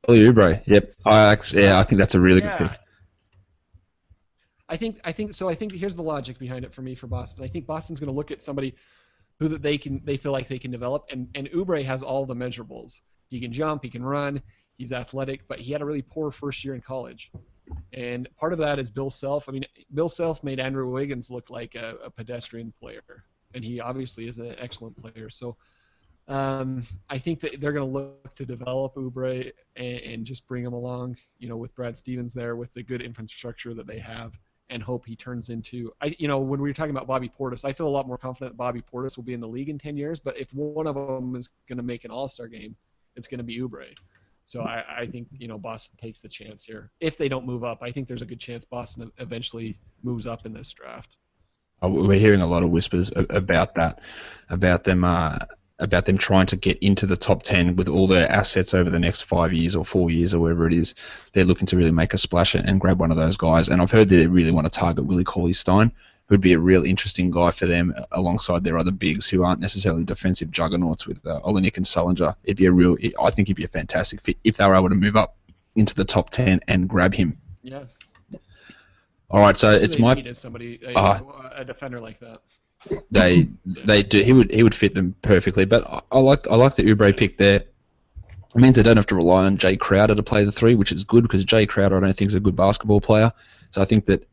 Kelly Oubre. Yep. I think that's a really good pick. I think here's the logic behind it for me for Boston. I think Boston's going to look at somebody who that they feel like they can develop, and Oubre has all the measurables. He can jump, he can run, he's athletic, but he had a really poor first year in college. And part of that is Bill Self. I mean, Bill Self made Andrew Wiggins look like a pedestrian player, and he obviously is an excellent player. So I think that they're going to look to develop Oubre and just bring him along, with Brad Stevens there, with the good infrastructure that they have, and hope he turns into. When we were talking about Bobby Portis, I feel a lot more confident Bobby Portis will be in the league in 10 years. But if one of them is going to make an All-Star game, it's going to be Oubre. So I think Boston takes the chance here. If they don't move up, I think there's a good chance Boston eventually moves up in this draft. We're hearing a lot of whispers about that, about them trying to get into the top 10 with all their assets over the next 5 years or 4 years or whatever it is. They're looking to really make a splash and grab one of those guys. And I've heard they really want to target Willie Cauley-Stein, who'd be a real interesting guy for them alongside their other bigs who aren't necessarily defensive juggernauts with Olenek and Sullinger. I think he'd be a fantastic fit if they were able to move up into the top 10 and grab him. Yeah. All right, so it's my... a defender like that. They do. He would fit them perfectly. But I like the Oubre pick there. It means they don't have to rely on Jay Crowder to play the three, which is good because Jay Crowder I don't think is a good basketball player. So I think that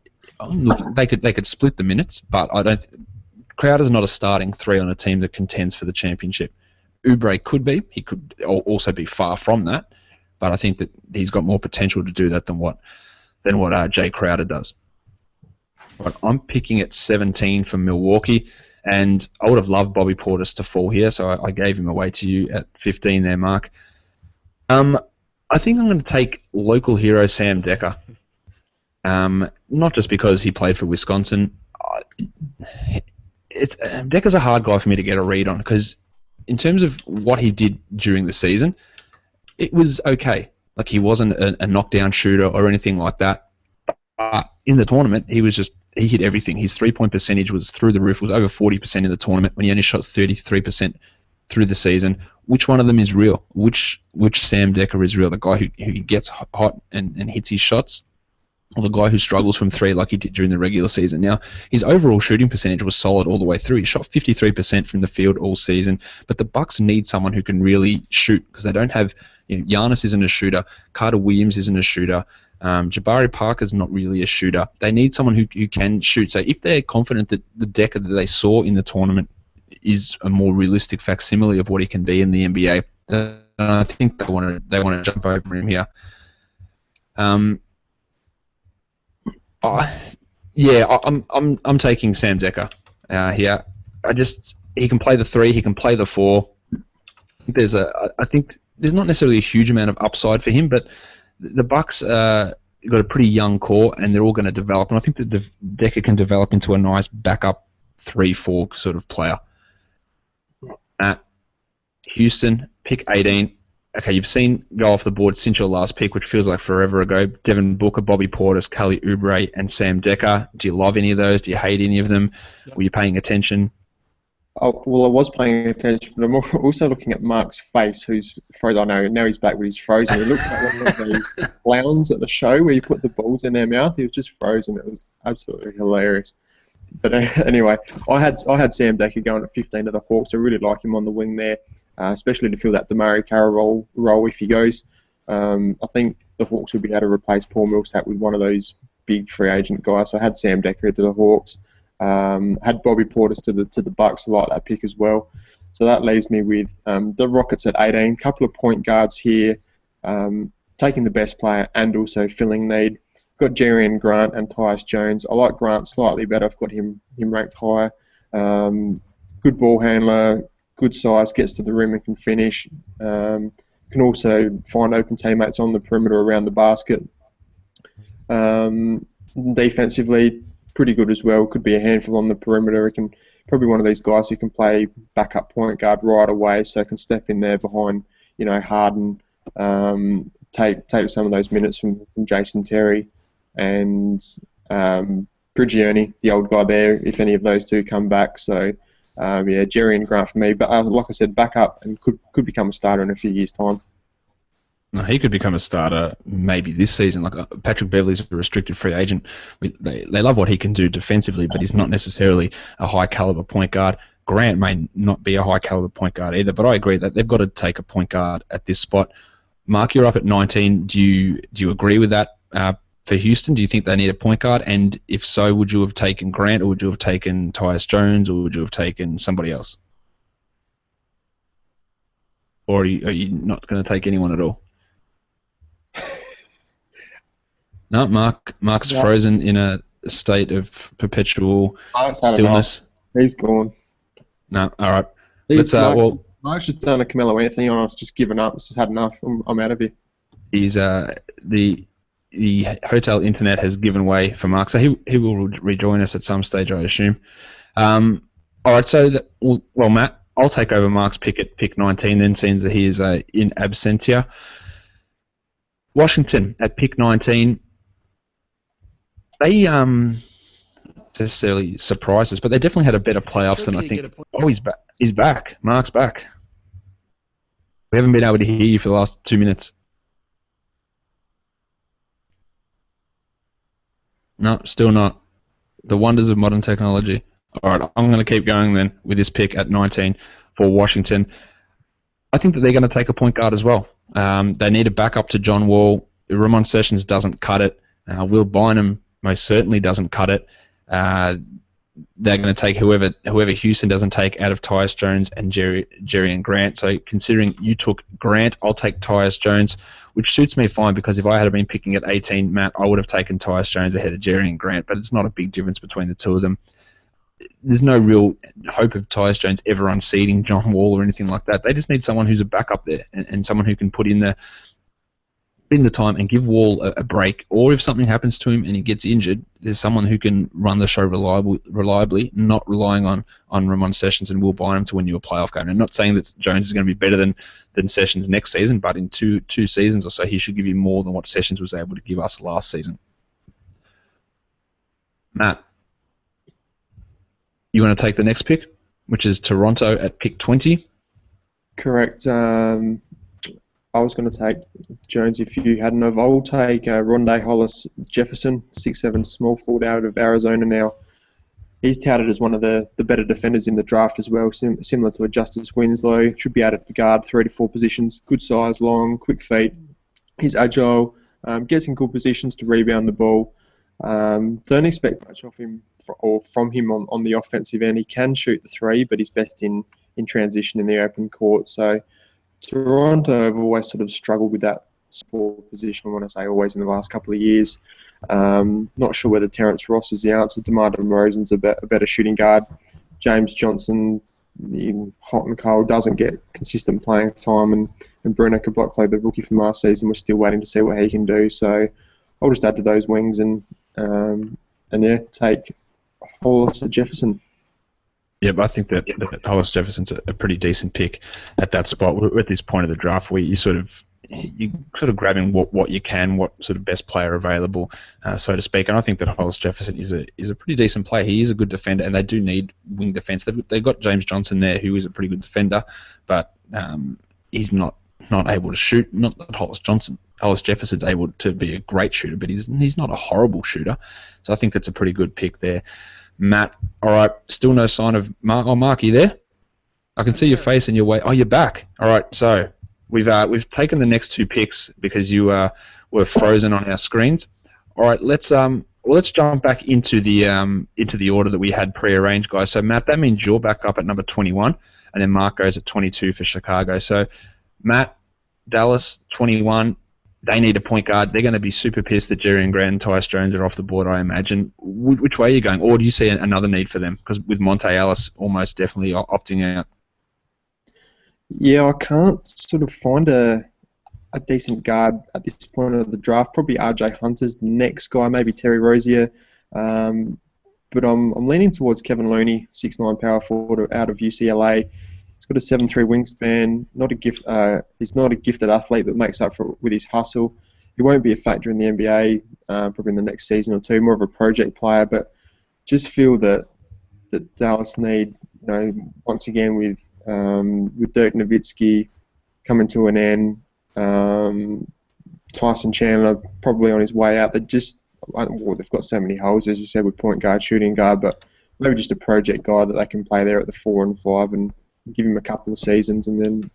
they could split the minutes, but I don't. Crowder's not a starting three on a team that contends for the championship. Oubre could be. He could also be far from that, but I think that he's got more potential to do that than what Jay Crowder does. But I'm picking at 17 for Milwaukee, and I would have loved Bobby Portis to fall here, so I gave him away to you at 15 there, Mark. I think I'm going to take local hero Sam Decker, not just because he played for Wisconsin. Decker's a hard guy for me to get a read on, because in terms of what he did during the season, it was okay. Like, he wasn't a knockdown shooter or anything like that. But in the tournament, he hit everything. His three-point percentage was through the roof. It was over 40% in the tournament when he only shot 33% through the season. Which one of them is real? Which Sam Decker is real? The guy who gets hot and hits his shots, or the guy who struggles from three like he did during the regular season? Now, his overall shooting percentage was solid all the way through. He shot 53% from the field all season, but the Bucks need someone who can really shoot, because they don't have... Giannis isn't a shooter. Carter Williams isn't a shooter. Jabari Parker's not really a shooter. They need someone who can shoot. So if they're confident that the Decker that they saw in the tournament is a more realistic facsimile of what he can be in the NBA. And I think they want to jump over him here. I'm taking Sam Dekker here. He can play the 3, he can play the 4. I think there's not necessarily a huge amount of upside for him, but the Bucks got a pretty young core, and they're all going to develop. And I think that Dekker can develop into a nice backup 3-4 sort of player. Houston, pick 18. Okay, you've seen go off the board since your last pick, which feels like forever ago. Devin Booker, Bobby Portis, Kelly Oubre, and Sam Dekker. Do you love any of those? Do you hate any of them? Yep. Were you paying attention? Oh, well, I was paying attention, but I'm also looking at Marc's face, who's frozen. I know, now he's back, but he's frozen. He looked like one of the clowns at the show where you put the balls in their mouth. He was just frozen. It was absolutely hilarious. But anyway, I had Sam Dekker going at 15 to the Hawks. I really like him on the wing there, especially to fill that DeMarre Carroll role if he goes. I think the Hawks would be able to replace Paul Millsap with one of those big free agent guys. So I had Sam Dekker to the Hawks. Had Bobby Portis to the Bucks. I like that pick as well. So that leaves me with the Rockets at 18. Couple of point guards here, taking the best player and also filling need. Got Jerian Grant and Tyus Jones. I like Grant slightly better. I've got him ranked higher. Good ball handler, good size, gets to the rim and can finish. Can also find open teammates on the perimeter around the basket. Defensively, pretty good as well. Could be a handful on the perimeter. He can probably one of these guys who can play backup point guard right away, so can step in there behind, Harden, take some of those minutes from Jason Terry and Prigioni, the old guy there, if any of those two come back. So Jerry and Grant for me. But like I said, backup and could become a starter in a few years' time. No, he could become a starter maybe this season. Like Patrick Beverley's a restricted free agent. They love what he can do defensively, but he's not necessarily a high caliber point guard. Grant may not be a high caliber point guard either, but I agree that they've got to take a point guard at this spot. Mark, you're up at 19. Do you agree with that for Houston? Do you think they need a point guard? And if so, would you have taken Grant, or would you have taken Tyus Jones, or would you have taken somebody else? Or are you not going to take anyone at all? No, Mark's frozen in a state of perpetual stillness. He's gone. No, all right. Mark's just done a Carmelo Anthony on us, just given up. Just had enough. I'm out of here. He's the hotel internet has given way for Mark, so he will rejoin us at some stage, I assume. All right, so Matt, I'll take over Mark's pick at pick 19. Then, seeing that he is in absentia. Washington at pick 19. They necessarily surprised us, but they definitely had a better playoffs than I think. Oh, he's back. He's back. Mark's back. We haven't been able to hear you for the last 2 minutes. No, still not. The wonders of modern technology. All right, I'm going to keep going then with this pick at 19 for Washington. I think that they're going to take a point guard as well. They need a backup to John Wall. Ramon Sessions doesn't cut it. Will Bynum most certainly doesn't cut it. They're going to take whoever Houston doesn't take out of Tyus Jones and Jerry and Grant. So considering you took Grant, I'll take Tyus Jones, which suits me fine, because if I had been picking at 18, Matt, I would have taken Tyus Jones ahead of Jerry and Grant, but it's not a big difference between the two of them. There's no real hope of Tyus Jones ever unseating John Wall or anything like that. They just need someone who's a backup there and someone who can put in the time and give Wall a break. Or if something happens to him and he gets injured, there's someone who can run the show reliably, not relying on Ramon Sessions and Will Bynum to win you a playoff game. I'm not saying that Jones is going to be better than Sessions next season, but in two seasons or so, he should give you more than what Sessions was able to give us last season. Matt, you want to take the next pick, which is Toronto at pick 20? Correct. I was going to take Jones if you hadn't. I'll take Rondé Hollis Jefferson, 6'7", small forward out of Arizona now. He's touted as one of the better defenders in the draft as well, similar to a Justice Winslow. Should be able to guard 3 to 4 positions. Good size, long, quick feet. He's agile, gets in good positions to rebound the ball. Don't expect much of him or from him on the offensive end. He can shoot the three, but he's best in transition in the open court. So Toronto have always sort of struggled with that support position. When I say always, in the last couple of years. Not sure whether Terrence Ross is the answer. DeMar DeRozan's a better shooting guard. James Johnson, hot and cold, doesn't get consistent playing time, and Bruno Caboclo, the rookie from last season, we're still waiting to see what he can do. So I'll just add to those wings and take Hollis or Jefferson. Yeah, but I think that Hollis Jefferson's a pretty decent pick at that spot. We're at this point of the draft where you're sort of grabbing what you can, what sort of best player available, so to speak. And I think that Hollis Jefferson is a pretty decent player. He is a good defender, and they do need wing defense. They've got James Johnson there, who is a pretty good defender, but he's not able to shoot. Not that Hollis Jefferson's able to be a great shooter, but he's not a horrible shooter. So I think that's a pretty good pick there. Matt, all right, still no sign of Mark. Oh, Mark, you there? I can see your face and your way. Oh, you're back. All right, so we've taken the next two picks because you were frozen on our screens. All right, let's jump back into the order that we had prearranged, guys. So Matt, that means you're back up at number 21, and then Mark goes at 22 for Chicago. So Matt, Dallas 21. They need a point guard. They're going to be super pissed that Jerry and Grant and Tyus Jones are off the board, I imagine. Which way are you going? Or do you see another need for them? Because with Monte Ellis almost definitely opting out. Yeah, I can't sort of find a decent guard at this point of the draft. Probably RJ Hunter's the next guy, maybe Terry Rozier. But I'm leaning towards Kevin Looney, 6'9" power forward out of UCLA. He's got a 7'3" wingspan. He's not a gifted athlete, but makes up for with his hustle. He won't be a factor in the NBA probably in the next season or two. More of a project player, but just feel that Dallas need, once again with Dirk Nowitzki coming to an end, Tyson Chandler probably on his way out. They've got so many holes, as you said, with point guard, shooting guard, but maybe just a project guy that they can play there at the 4 and 5 and give him a couple of seasons, and then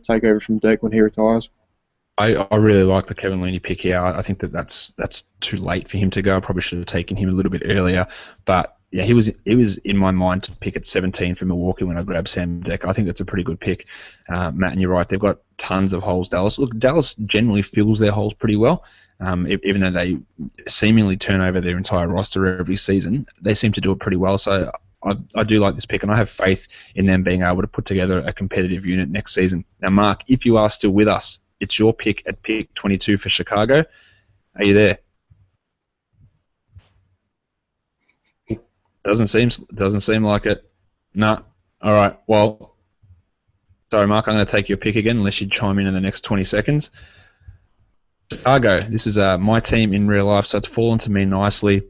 take over from Dirk when he retires. I really like the Kevin Looney pick here. I think that's too late for him to go. I probably should have taken him a little bit earlier, but yeah, he was in my mind to pick at 17 for Milwaukee when I grabbed Sam Dekker. I think that's a pretty good pick, Matt, and you're right. They've got tons of holes, Dallas. Look, Dallas generally fills their holes pretty well. Even though they seemingly turn over their entire roster every season, they seem to do it pretty well. So I do like this pick, and I have faith in them being able to put together a competitive unit next season. Now, Mark, if you are still with us, it's your pick at pick 22 for Chicago. Are you there? Doesn't seem like it. No. All right. Well, sorry, Mark. I'm going to take your pick again, unless you chime in the next 20 seconds. Chicago. This is my team in real life, so it's fallen to me nicely.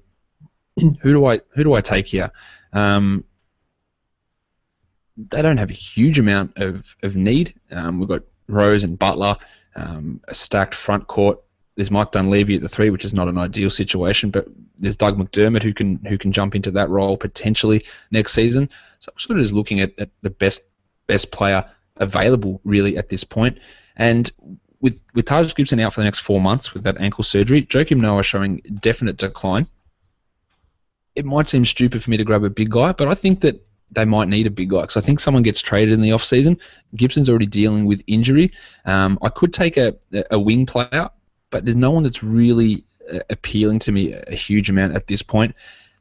Who do I take here? They don't have a huge amount of need. We've got Rose and Butler, a stacked front court. There's Mike Dunleavy at the 3, which is not an ideal situation, but there's Doug McDermott who can jump into that role potentially next season. So I'm sort of just looking at the best player available really at this point. And with Taj Gibson out for the next 4 months with that ankle surgery, Joakim Noah showing definite decline. It might seem stupid for me to grab a big guy, but I think that they might need a big guy because I think someone gets traded in the offseason. Gibson's already dealing with injury. I could take a wing player, but there's no one that's really appealing to me a huge amount at this point.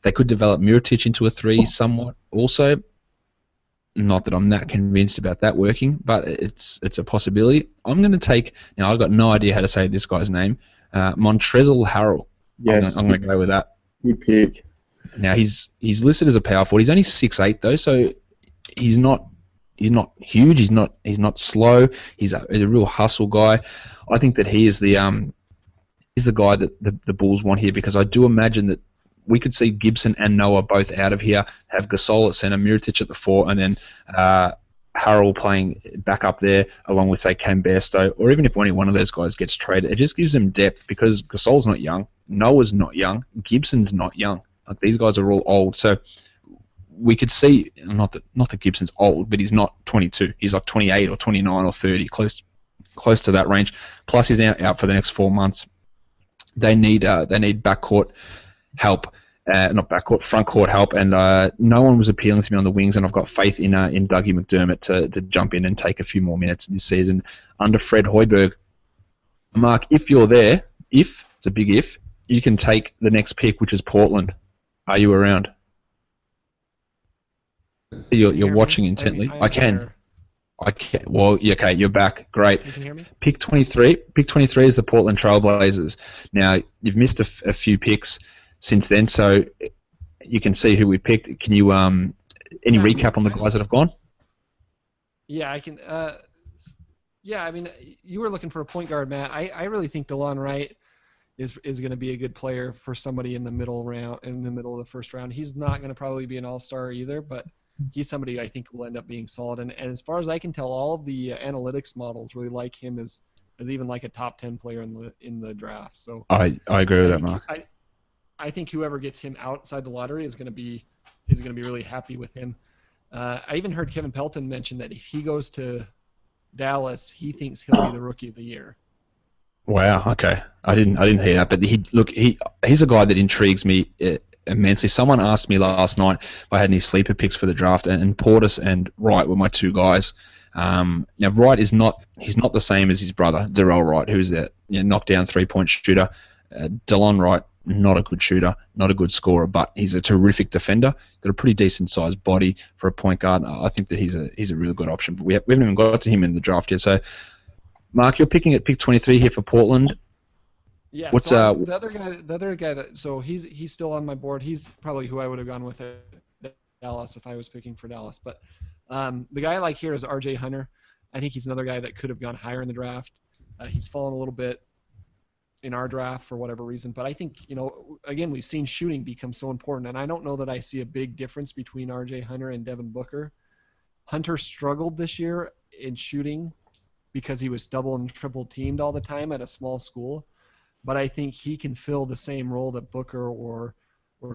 They could develop Mirotic into a 3 somewhat also. Not that I'm that convinced about that working, but it's a possibility. I'm going to take, now I've got no idea how to say this guy's name, Montrezl Harrell. Yes. I'm going to go with that. Good pick. Now he's listed as a power forward. He's only 6'8" though, so he's not huge. He's not slow. He's a real hustle guy. I think that he is the guy that the Bulls want here, because I do imagine that we could see Gibson and Noah both out of here, have Gasol at center, Mirotic at the 4, and then Harrell playing back up there along with, say, Cam Bairstow, or even if only one of those guys gets traded, it just gives them depth because Gasol's not young, Noah's not young, Gibson's not young. Like, these guys are all old, so we could see, not that Gibson's old, but he's not 22. He's like 28 or 29 or 30, close to that range. Plus, he's out for the next 4 months. They need backcourt help. Not backcourt, front court help, and no one was appealing to me on the wings, and I've got faith in Dougie McDermott to jump in and take a few more minutes this season under Fred Hoiberg. Mark, if you're there, it's a big if, you can take the next pick, which is Portland. Are you around? You're watching intently. I can. Well, okay, you're back. Great. You can hear me? Pick 23. Pick 23 is the Portland Trailblazers. Now, you've missed a few picks since then, so you can see who we picked. Can you any recap on the guys that have gone? Yeah, I can. Yeah, I mean, you were looking for a point guard, Matt. I really think DeLon Wright is going to be a good player for somebody in the middle of the first round. He's not going to probably be an all-star either, but he's somebody I think will end up being solid. And as far as I can tell, all of the analytics models really like him as even like a top 10 player in the draft. So I agree with that, Mark. I think whoever gets him outside the lottery is going to be really happy with him. I even heard Kevin Pelton mention that if he goes to Dallas, he thinks he'll be the rookie of the year. Wow. Okay. I didn't hear that, but he's a guy that intrigues me immensely. Someone asked me last night if I had any sleeper picks for the draft, and Portis and Wright were my two guys. Now Wright he's not the same as his brother Darrell Wright, who's that knockdown 3-point shooter. DeLon Wright, not a good shooter, not a good scorer, but he's a terrific defender. Got a pretty decent sized body for a point guard. I think that he's a really good option. But we haven't even got to him in the draft yet. So, Mark, you're picking at pick 23 here for Portland. Yeah. What's the other guy he's still on my board. He's probably who I would have gone with at Dallas if I was picking for Dallas. But the guy I like here is R.J. Hunter. I think he's another guy that could have gone higher in the draft. He's fallen a little bit in our draft for whatever reason, but I think, again, we've seen shooting become so important, and I don't know that I see a big difference between R.J. Hunter and Devin Booker. Hunter struggled this year in shooting because he was double and triple teamed all the time at a small school, but I think he can fill the same role that Booker or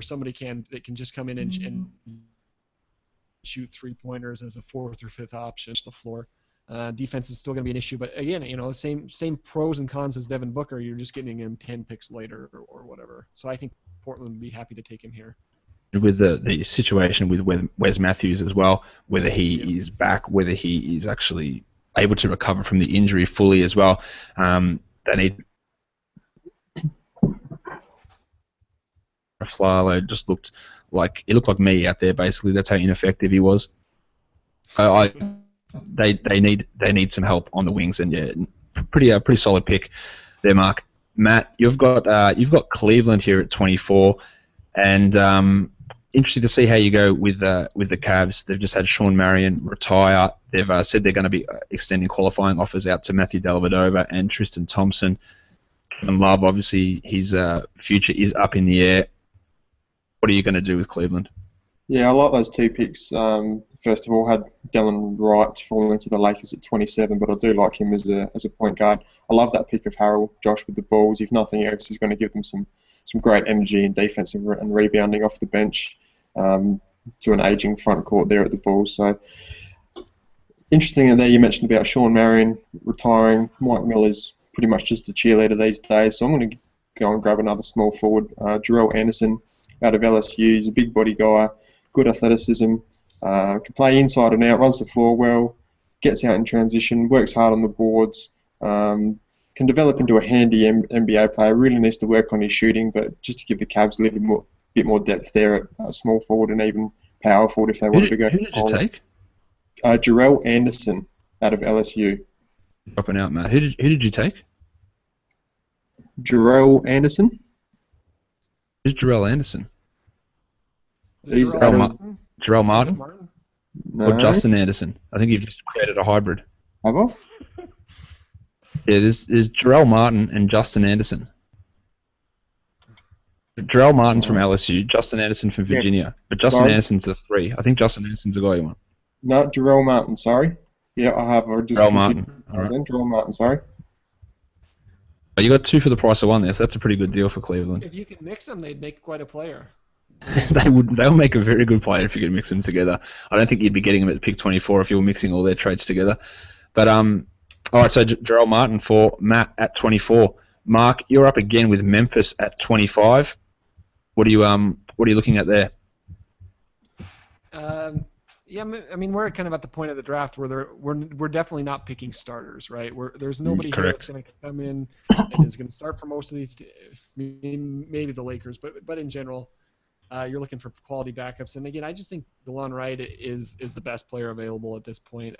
somebody that can just come in and shoot three-pointers as a fourth or fifth option to the floor. Defense is still going to be an issue, but again, same pros and cons as Devin Booker. You're just getting him 10 picks later or whatever. So I think Portland would be happy to take him here. With the situation with Wes Matthews as well, whether he is back, whether he is actually able to recover from the injury fully as well, they need. Flalo just looked like me out there. Basically, that's how ineffective he was. They need some help on the wings, and yeah, pretty solid pick there, Mark. Matt, you've got Cleveland here at 24, and interested to see how you go with the Cavs. They've just had Sean Marion retire. They've said they're going to be extending qualifying offers out to Matthew Dellavedova and Tristan Thompson. Kevin Love, obviously, his future is up in the air. What are you going to do with Cleveland? Yeah, I like those two picks. First of all, had Delon Wright falling to the Lakers at 27, but I do like him as a point guard. I love that pick of Harrell, Josh, with the Bulls. If nothing else, he's going to give them some great energy and defensive and rebounding off the bench to an aging front court there at the Bulls. So interesting there you mentioned about Sean Marion retiring. Mike Miller's pretty much just a cheerleader these days, so I'm going to go and grab another small forward, Jarrell Anderson out of LSU. He's a big body guy. Good athleticism, can play inside and out, runs the floor well, gets out in transition, works hard on the boards, can develop into a handy NBA player. Really needs to work on his shooting, but just to give the Cavs a little bit more depth there at small forward and even power forward if they wanted to go. Who did you take? Jarrell Anderson out of LSU. Dropping out, Matt. Who did you take? Jarrell Anderson. Who's Jarrell Anderson? He's Jarrell Martin? No. Or Justin Anderson? I think you've just created a hybrid. Have I? Yeah, there's Jarrell Martin and Justin Anderson. Jarrell Martin's from LSU, Justin Anderson from Virginia. Yes. But Justin Anderson's the 3. I think Justin Anderson's the guy you want. No, Jarrell Martin, sorry. Yeah, I have. Jarrell Martin. Right. Jarrell Martin, sorry. But you got 2 for the price of 1 there, so that's a pretty good deal for Cleveland. If you could mix them, they'd make quite a player. They'll make a very good player if you could mix them together. I don't think you'd be getting them at pick 24 if you were mixing all their trades together. But all right, so Jarrell Martin for Matt at 24. Mark, you're up again with Memphis at 25. What are you looking at there? Yeah, I mean, we're kind of at the point of the draft where we're definitely not picking starters, right? There's nobody here that's Correct. going to come in and is going to start for most of these. Maybe the Lakers, but in general, you're looking for quality backups. And again, I just think DeLon Wright is the best player available at this point.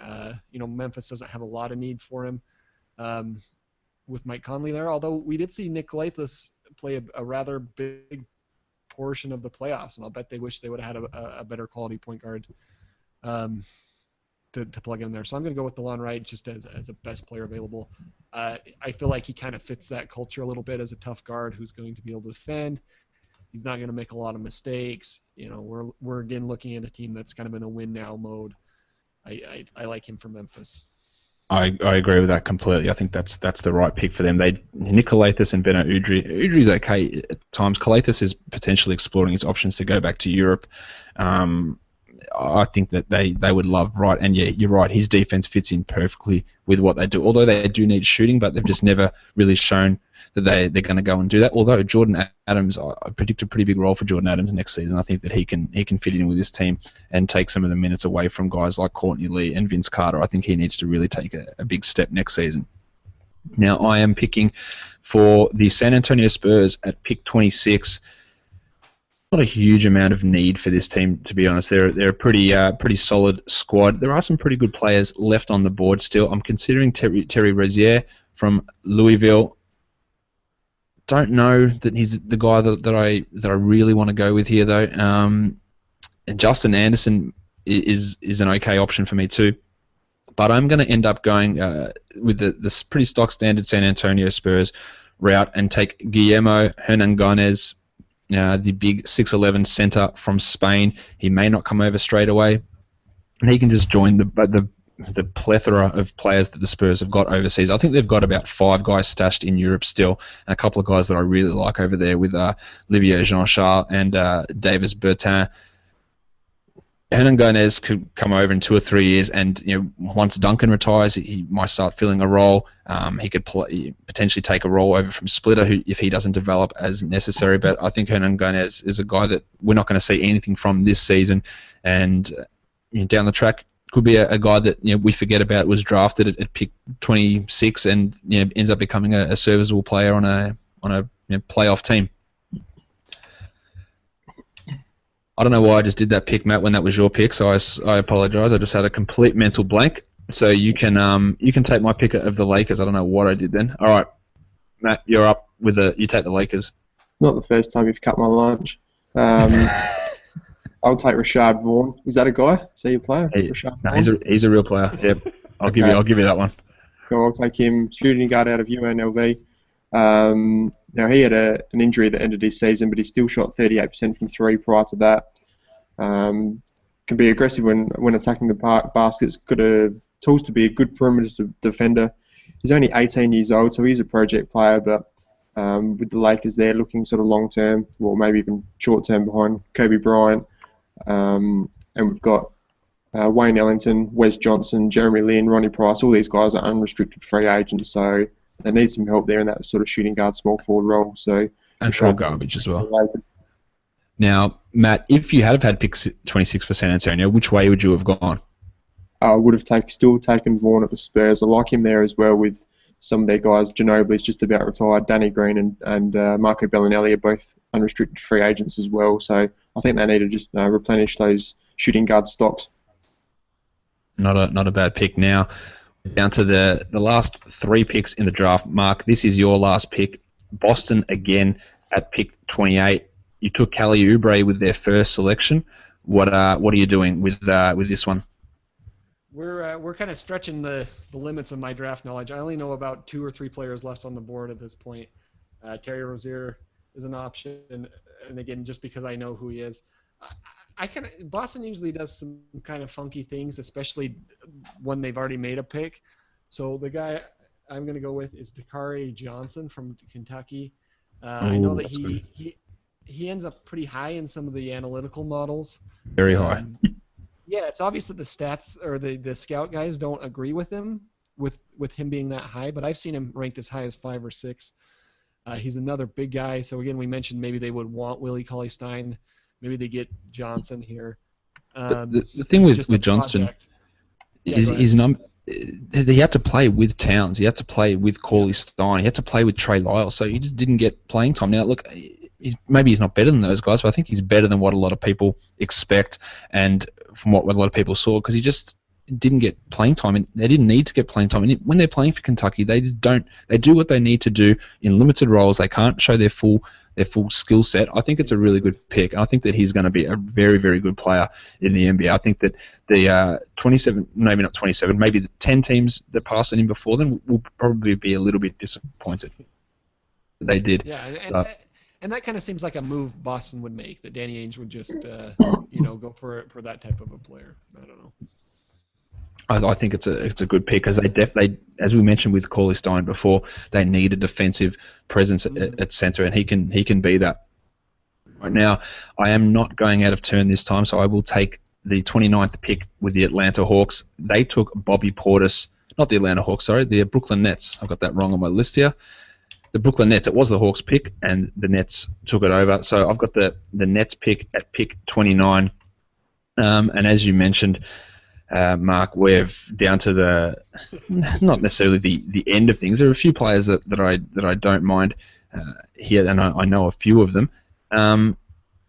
Memphis doesn't have a lot of need for him with Mike Conley there. Although we did see Nick Lathis play a rather big portion of the playoffs, and I'll bet they wish they would have had a better quality point guard to plug in there. So I'm going to go with DeLon Wright just as a best player available. I feel like he kind of fits that culture a little bit as a tough guard who's going to be able to defend. He's not going to make a lot of mistakes. We're again looking at a team that's kind of in a win now mode. I like him for Memphis. I agree with that completely. I think that's the right pick for them. Nikolaithis and Beno Udrih. Udrih's okay at times. Kalaithis is potentially exploring his options to go back to Europe. I think that they would love Wright, and yeah, you're right. His defense fits in perfectly with what they do. Although they do need shooting, but they've just never really shown that they're going to go and do that. Although Jordan Adams, I predict a pretty big role for Jordan Adams next season. I think that he can fit in with this team and take some of the minutes away from guys like Courtney Lee and Vince Carter. I think he needs to really take a big step next season. Now I am picking for the San Antonio Spurs at pick 26. Not a huge amount of need for this team, to be honest. They're a pretty solid squad. There are some pretty good players left on the board still. I'm considering Terry Rozier from Louisville. Don't know that he's the guy that I really want to go with here though. And Justin Anderson is an okay option for me too. But I'm going to end up going with the pretty stock standard San Antonio Spurs route and take Guillermo Hernangomez, the big 6'11" center from Spain. He may not come over straight away, and he can just join the plethora of players that the Spurs have got overseas. I think they've got about 5 guys stashed in Europe still, and a couple of guys that I really like over there with Olivier Jean-Charles and Davis Bertin. Hernangomez could come over in 2 or 3 years, and once Duncan retires, he might start filling a role. He could potentially take a role over from Splitter if he doesn't develop as necessary. But I think Hernangomez is a guy that we're not going to see anything from this season, and down the track could be a guy that we forget about, was drafted at pick 26 and ends up becoming a serviceable player on a playoff team. I don't know why I just did that pick, Matt, when that was your pick, so I apologise. I just had a complete mental blank. So you can take my pick of the Lakers. I don't know what I did then. All right, Matt, you're up with you take the Lakers. Not the first time you've cut my lunch. I'll take Rashad Vaughn. Is that a guy? Is he a player? No, he's a real player. Yep. I'll give you that one. Cool, I'll take him. Shooting guard out of UNLV. Now he had an injury that ended his season, but he still shot 38% from 3 prior to that. Can be aggressive when attacking the baskets. Got tools to be a good perimeter defender. He's only 18 years old, so he's a project player. But with the Lakers, they're looking sort of long term, or maybe even short term behind Kobe Bryant. And we've got Wayne Ellington, Wes Johnson, Jeremy Lin, Ronnie Price. All these guys are unrestricted free agents, so they need some help there in that sort of shooting guard, small forward role. So and throw garbage as well. Now, Matt, if you had had pick 26 for San Antonio, which way would you have gone? I would have still taken Vaughn at the Spurs. I like him there as well with some of their guys. Ginobili's just about retired. Danny Green and Marco Bellinelli are both unrestricted free agents as well. So I think they need to just replenish those shooting guard stocks. Not a bad pick. Now, down to the last 3 picks in the draft. Mark, this is your last pick. Boston again at pick 28. You took Kelly Oubre with their first selection. What are you doing with this one? We're kind of stretching the limits of my draft knowledge. I only know about 2 or 3 players left on the board at this point. Terry Rozier is an option, and again, just because I know who he is. Boston usually does some kind of funky things, especially when they've already made a pick. So the guy I'm going to go with is Dakari Johnson from Kentucky. I know that he ends up pretty high in some of the analytical models. Very high. Yeah, it's obvious that the stats or the scout guys don't agree with him with him being that high, but I've seen him ranked as high as 5 or 6. He's another big guy. So again, we mentioned maybe they would want Willie Cauley-Stein. Maybe they get Johnson here. The thing It's with just a Johnston project. Yeah, is go ahead. his he had to play with Towns. He had to play with Cauley-Stein. He had to play with Trey Lyles. So he just didn't get playing time. Now, look, maybe he's not better than those guys, but I think he's better than what a lot of people expect and from what a lot of people saw, because he just didn't get playing time, and they didn't need to get playing time. And when they're playing for Kentucky, they just don't. They do what they need to do in limited roles. They can't show their full skill set. I think it's a really good pick. I think that he's going to be a very, very good player in the NBA. I think that the 27, maybe not 27, maybe the 10 teams that passed on him before them will probably be a little bit disappointed. They did. Yeah, and that kind of seems like a move Boston would make, that Danny Ainge would just go for that type of a player. I don't know. I think it's a good pick, because they as we mentioned with Cauley-Stein before, they need a defensive presence at center, and he can be that. Right now, I am not going out of turn this time, so I will take the 29th pick with the Atlanta Hawks. They took Bobby Portis, not the Atlanta Hawks, sorry, the Brooklyn Nets. I've got that wrong on my list here. The Brooklyn Nets. It was the Hawks pick, and the Nets took it over. So I've got the Nets pick at pick 29, and as you mentioned, Mark, we're down to the not necessarily the end of things. There are a few players that I don't mind here, and I know a few of them.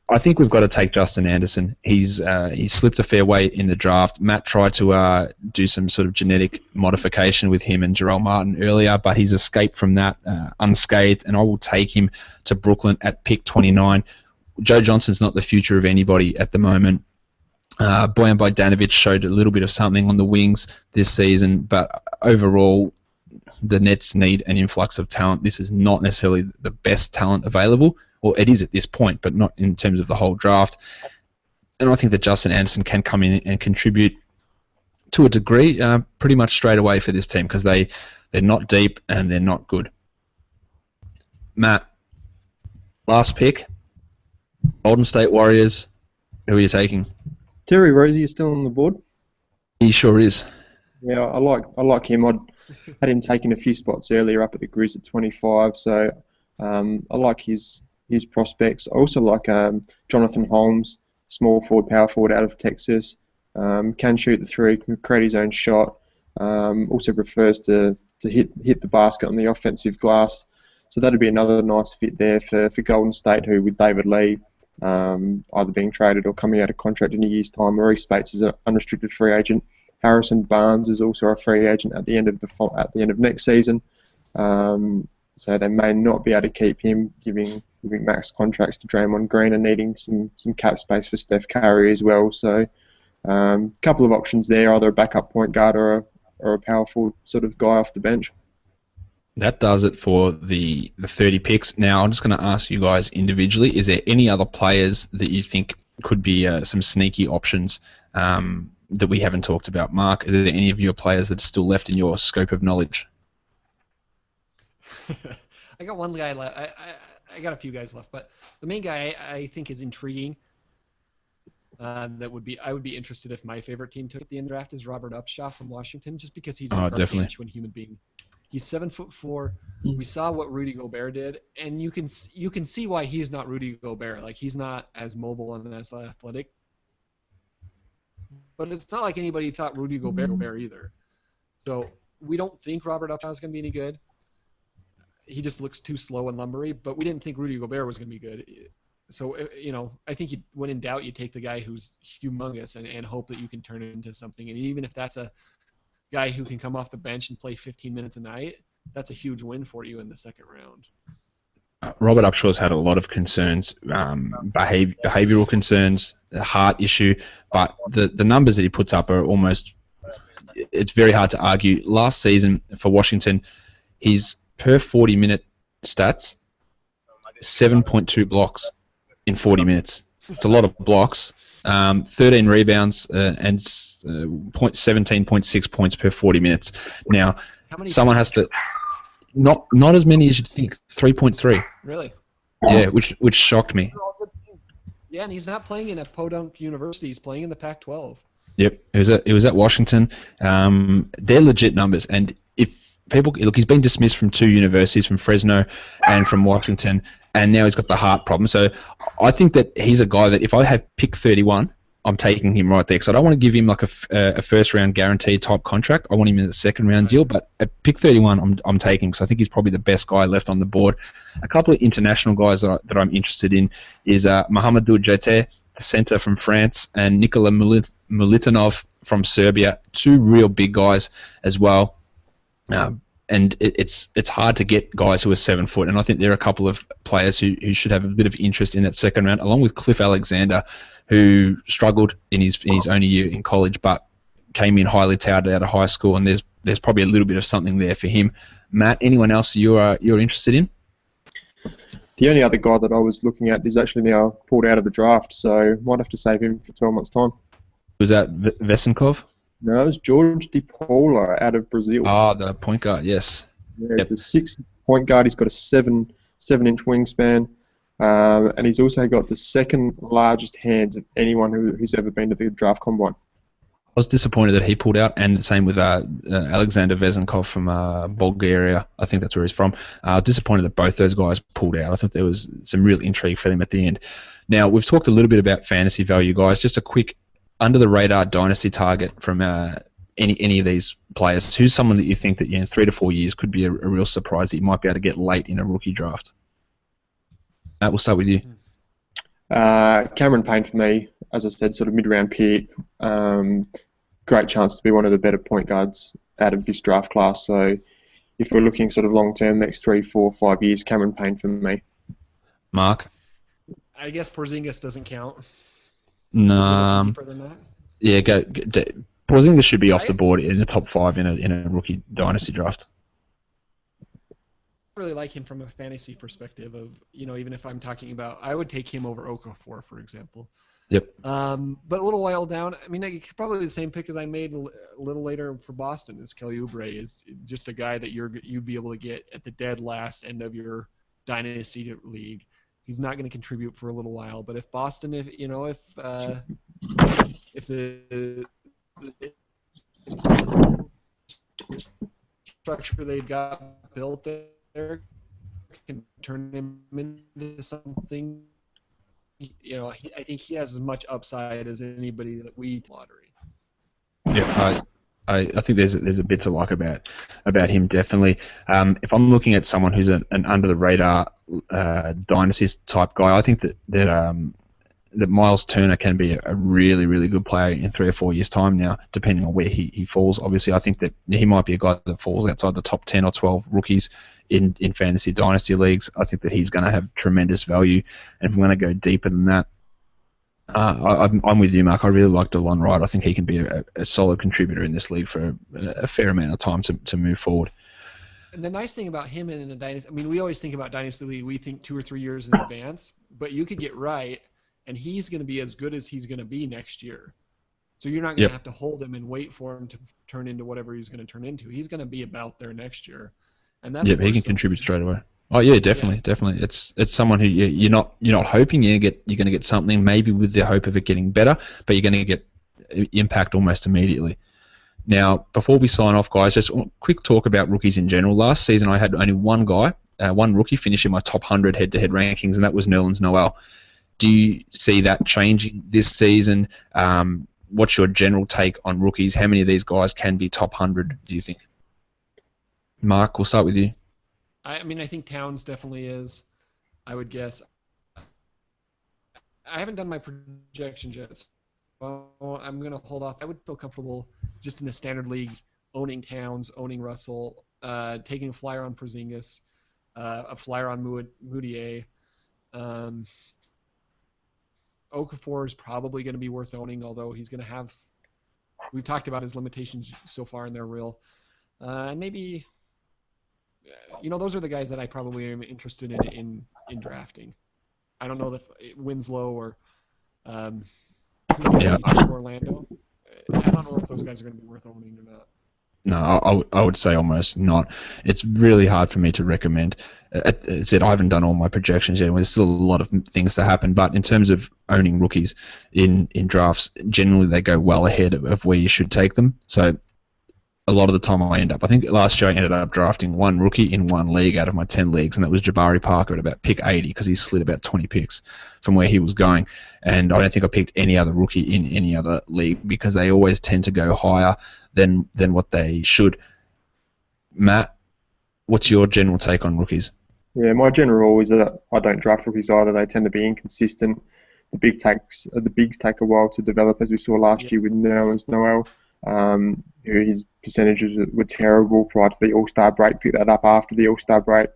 I think we've got to take Justin Anderson. He slipped a fair way in the draft. Matt tried to do some sort of genetic modification with him and Jarrell Martin earlier, but he's escaped from that unscathed, and I will take him to Brooklyn at pick 29. Joe Johnson's not the future of anybody at the moment. Bojan Bogdanovic showed a little bit of something on the wings this season, but overall, the Nets need an influx of talent. This is not necessarily the best talent available, or it is at this point, but not in terms of the whole draft. And I think that Justin Anderson can come in and contribute to a degree pretty much straight away for this team, because they're not deep and they're not good. Matt, last pick, Golden State Warriors. Who are you taking? Terry Rozier is still on the board. He sure is. Yeah, I like him. I had him taking a few spots earlier up at the Grizz at 25, so I like his prospects. I also like Jonathan Holmes, small forward, power forward out of Texas. Can shoot the three, can create his own shot. Also prefers to hit the basket on the offensive glass. So that'd be another nice fit there for Golden State, who with David Lee either being traded or coming out of contract in a year's time. Maurice Bates is an unrestricted free agent. Harrison Barnes is also a free agent at the end of next season. So they may not be able to keep him, giving max contracts to Draymond Green and needing some cap space for Steph Curry as well. So couple of options there, either a backup point guard or a powerful sort of guy off the bench. That does it for the 30 picks. Now, I'm just going to ask you guys individually, is there any other players that you think could be some sneaky options that we haven't talked about? Mark, is there any of your players that's still left in your scope of knowledge? I got one guy left. I got a few guys left, but the main guy I think is intriguing. I would be interested if my favorite team took at the end of the draft is Robert Upshaw from Washington, just because he's a gargantuan human being. He's 7'4". We saw what Rudy Gobert did, and you can see why he's not Rudy Gobert. Like, he's not as mobile and as athletic. But it's not like anybody thought Rudy Gobert either. So we don't think Robert Upshaw is going to be any good. He just looks too slow and lumbery. But we didn't think Rudy Gobert was going to be good. So I think when in doubt, you take the guy who's humongous and hope that you can turn it into something. And even if that's a guy who can come off the bench and play 15 minutes a night, that's a huge win for you in the second round. Robert Upshaw's had a lot of concerns, behavioural concerns, a heart issue, but the numbers that he puts up are almost, it's very hard to argue. Last season for Washington, his per 40-minute stats, 7.2 blocks in 40 minutes. It's a lot of blocks. 13 rebounds and 17.6 points per 40 minutes. Now, someone has to not as many as you'd think. 3.3. Really? Yeah, which shocked me. Yeah, and he's not playing in a podunk university. He's playing in the Pac-12. Yep, it was at Washington. They're legit numbers, and if people look. He's been dismissed from 2 universities, from Fresno and from Washington, and now he's got the heart problem. So I think that he's a guy that if I have pick 31, I'm taking him right there because I don't want to give him like a first round guaranteed type contract. I want him in a second round deal, but at pick 31, I'm taking because I think he's probably the best guy left on the board. A couple of international guys that I'm interested in is Mahamadou Jete, the centre from France, and Nikola Militinov from Serbia. 2 real big guys as well. And it's hard to get guys who are 7 foot, and I think there are a couple of players who should have a bit of interest in that second round, along with Cliff Alexander, who struggled in his only year in college, but came in highly touted out of high school, and there's probably a little bit of something there for him. Matt, anyone else you're interested in? The only other guy that I was looking at is actually now pulled out of the draft, so might have to save him for 12 months' time. Was that Vesenkov? No, it was George De Paula out of Brazil. Ah, the point guard, yes. Yeah, he's a 6 point guard. He's got a 7-inch wingspan, and he's also got the second largest hands of anyone who's ever been to the draft combine. I was disappointed that he pulled out, and the same with Alexander Vesenkov from Bulgaria. I think that's where he's from. Disappointed that both those guys pulled out. I think there was some real intrigue for them at the end. Now, we've talked a little bit about fantasy value, guys. Just a quick under-the-radar dynasty target from any of these players. Who's someone that you think that in 3 to 4 years could be a real surprise that you might be able to get late in a rookie draft? Matt, we'll start with you. Cameron Payne for me, as I said, sort of mid-round pick. Great chance to be one of the better point guards out of this draft class. So if we're looking sort of long-term, next 3, 4, 5 years, Cameron Payne for me. Mark? I guess Porzingis doesn't count. No. Deeper than that? Yeah, Porzingis should be off the board in the top 5 in a rookie dynasty draft. I really like him from a fantasy perspective of, even if I'm talking about, I would take him over Okafor, for example. Yep. But a little while down, I mean, probably the same pick as I made a little later for Boston is Kelly Oubre, is just a guy that you'd be able to get at the dead last end of your dynasty league. He's not going to contribute for a little while, but if Boston, if the structure they've got built there can turn him into something, I think he has as much upside as anybody that we lottery. Yeah, I think there's a bit to like about him, definitely. If I'm looking at someone who's an under the radar dynasty type guy, I think that Miles Turner can be a really, really good player in 3 or 4 years' time now, depending on where he falls. Obviously, I think that he might be a guy that falls outside the top 10 or 12 rookies in fantasy dynasty leagues. I think that he's going to have tremendous value, and if I'm going to go deeper than that, I'm with you, Mark. I really like DeLon Wright. I think he can be a solid contributor in this league for a fair amount of time to move forward. And the nice thing about him in the dynasty, I mean, we always think about dynasty league, we think 2 or 3 years in advance, but you could get right, and he's going to be as good as he's going to be next year. So you're not going to have to hold him and wait for him to turn into whatever he's going to turn into. He's going to be about there next year, and that's he can contribute straight away. Oh yeah, definitely. It's someone who you're not hoping you're going to get something, maybe with the hope of it getting better, but you're going to get impact almost immediately. Now, before we sign off, guys, just a quick talk about rookies in general. Last season, I had only one rookie finish in my top 100 head-to-head rankings, and that was Nerlens Noel. Do you see that changing this season? What's your general take on rookies? How many of these guys can be top 100, do you think? Mark, we'll start with you. I mean, I think Towns definitely is, I would guess. I haven't done my projections yet, so I'm going to hold off. I would feel comfortable just in a standard league owning Towns, owning Russell, taking a flyer on Porzingis, a flyer on Moutier. Okafor is probably going to be worth owning, although he's going to have – we've talked about his limitations so far, and they're real. And maybe – those are the guys that I probably am interested in drafting. I don't know if Winslow or Orlando. I don't know if those guys are going to be worth owning or not. No, I would say almost not. It's really hard for me to recommend. As I haven't done all my projections yet. There's still a lot of things to happen. But in terms of owning rookies in drafts, generally they go well ahead of where you should take them. So a lot of the time I think last year I ended up drafting one rookie in one league out of my 10 leagues, and that was Jabari Parker at about pick 80 because he slid about 20 picks from where he was going. And I don't think I picked any other rookie in any other league because they always tend to go higher than what they should. Matt, what's your general take on rookies? Yeah, my general rule is that I don't draft rookies either. They tend to be inconsistent. The bigs take a while to develop, as we saw last year with Nerlens Noel. His percentages were terrible prior to the All-Star break. Picked that up after the All-Star break.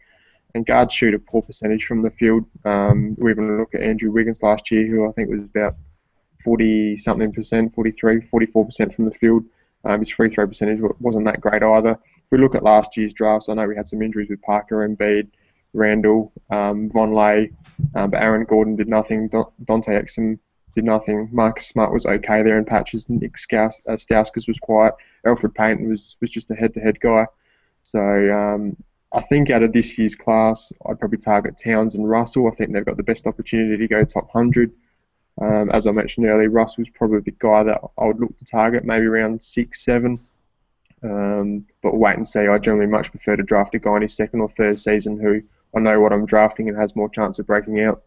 And guards shoot a poor percentage from the field. We even look at Andrew Wiggins last year, who I think was about 40-something%, 43, 44% from the field. His free throw percentage wasn't that great either. If we look at last year's drafts, I know we had some injuries with Parker, Embiid, Randall, Von Lay, but Aaron Gordon did nothing. Dante Exum did nothing. Marcus Smart was okay there in patches. Nick Stauskas was quiet. Alfred Payton was just a head-to-head guy. So I think out of this year's class, I'd probably target Towns and Russell. I think they've got the best opportunity to go top 100. As I mentioned earlier, Russell's probably the guy that I would look to target, maybe around 6, 7. But wait and see. I generally much prefer to draft a guy in his second or third season who I know what I'm drafting and has more chance of breaking out.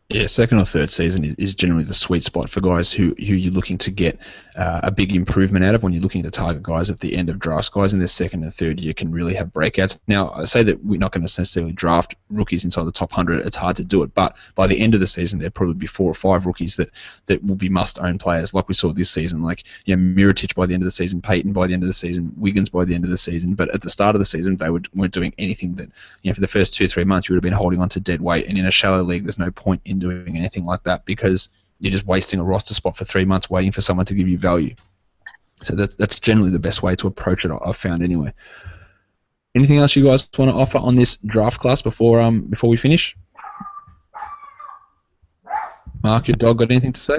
Yeah, second or third season is generally the sweet spot for guys who you're looking to get a big improvement out of when you're looking to target guys at the end of drafts. Guys in their second and third year can really have breakouts. Now, I say that we're not going to necessarily draft rookies inside the top 100. It's hard to do it. But by the end of the season, there'll probably be 4 or 5 rookies that will be must-own players like we saw this season. Like, Mirotic by the end of the season, Payton by the end of the season, Wiggins by the end of the season. But at the start of the season, they weren't doing anything that, for the first 2-3 months, you would have been holding on to dead weight. And in a shallow league, there's no point in doing anything like that because you're just wasting a roster spot for 3 months waiting for someone to give you value. So that's generally the best way to approach it, I've found anyway. Anything else you guys want to offer on this draft class before we finish? Mark, your dog got anything to say?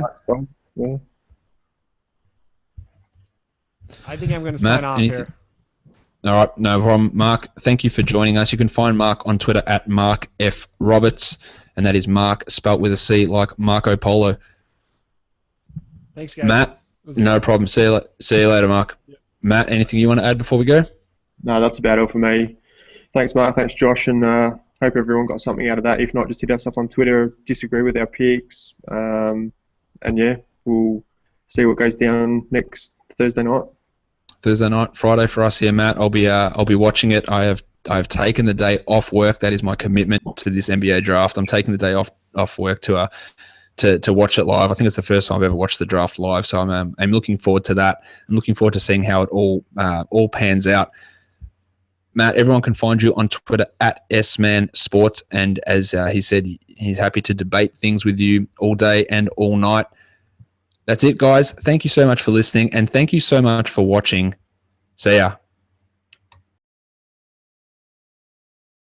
Yeah. I think I'm going to sign off here. All right, no problem. Mark, thank you for joining us. You can find Mark on Twitter at Mark F. Roberts, and that is Mark spelt with a C like Marco Polo. Thanks, guys. Matt, no problem. See you later, Mark. Yep. Matt, anything you want to add before we go? No, that's about all for me. Thanks, Mark. Thanks, Josh, and hope everyone got something out of that. If not, just hit us up on Twitter, disagree with our picks, and yeah, we'll see what goes down next Thursday night. Friday for us here, Matt. I'll be watching it. I've taken the day off work. That is my commitment to this NBA draft. I'm taking the day off work to watch it live. I think it's the first time I've ever watched the draft live, so I'm looking forward to that. I'm looking forward to seeing how it all pans out. Matt, everyone can find you on Twitter at SManSports, and as he said, he's happy to debate things with you all day and all night. That's it, guys. Thank you so much for listening, and thank you so much for watching. See ya.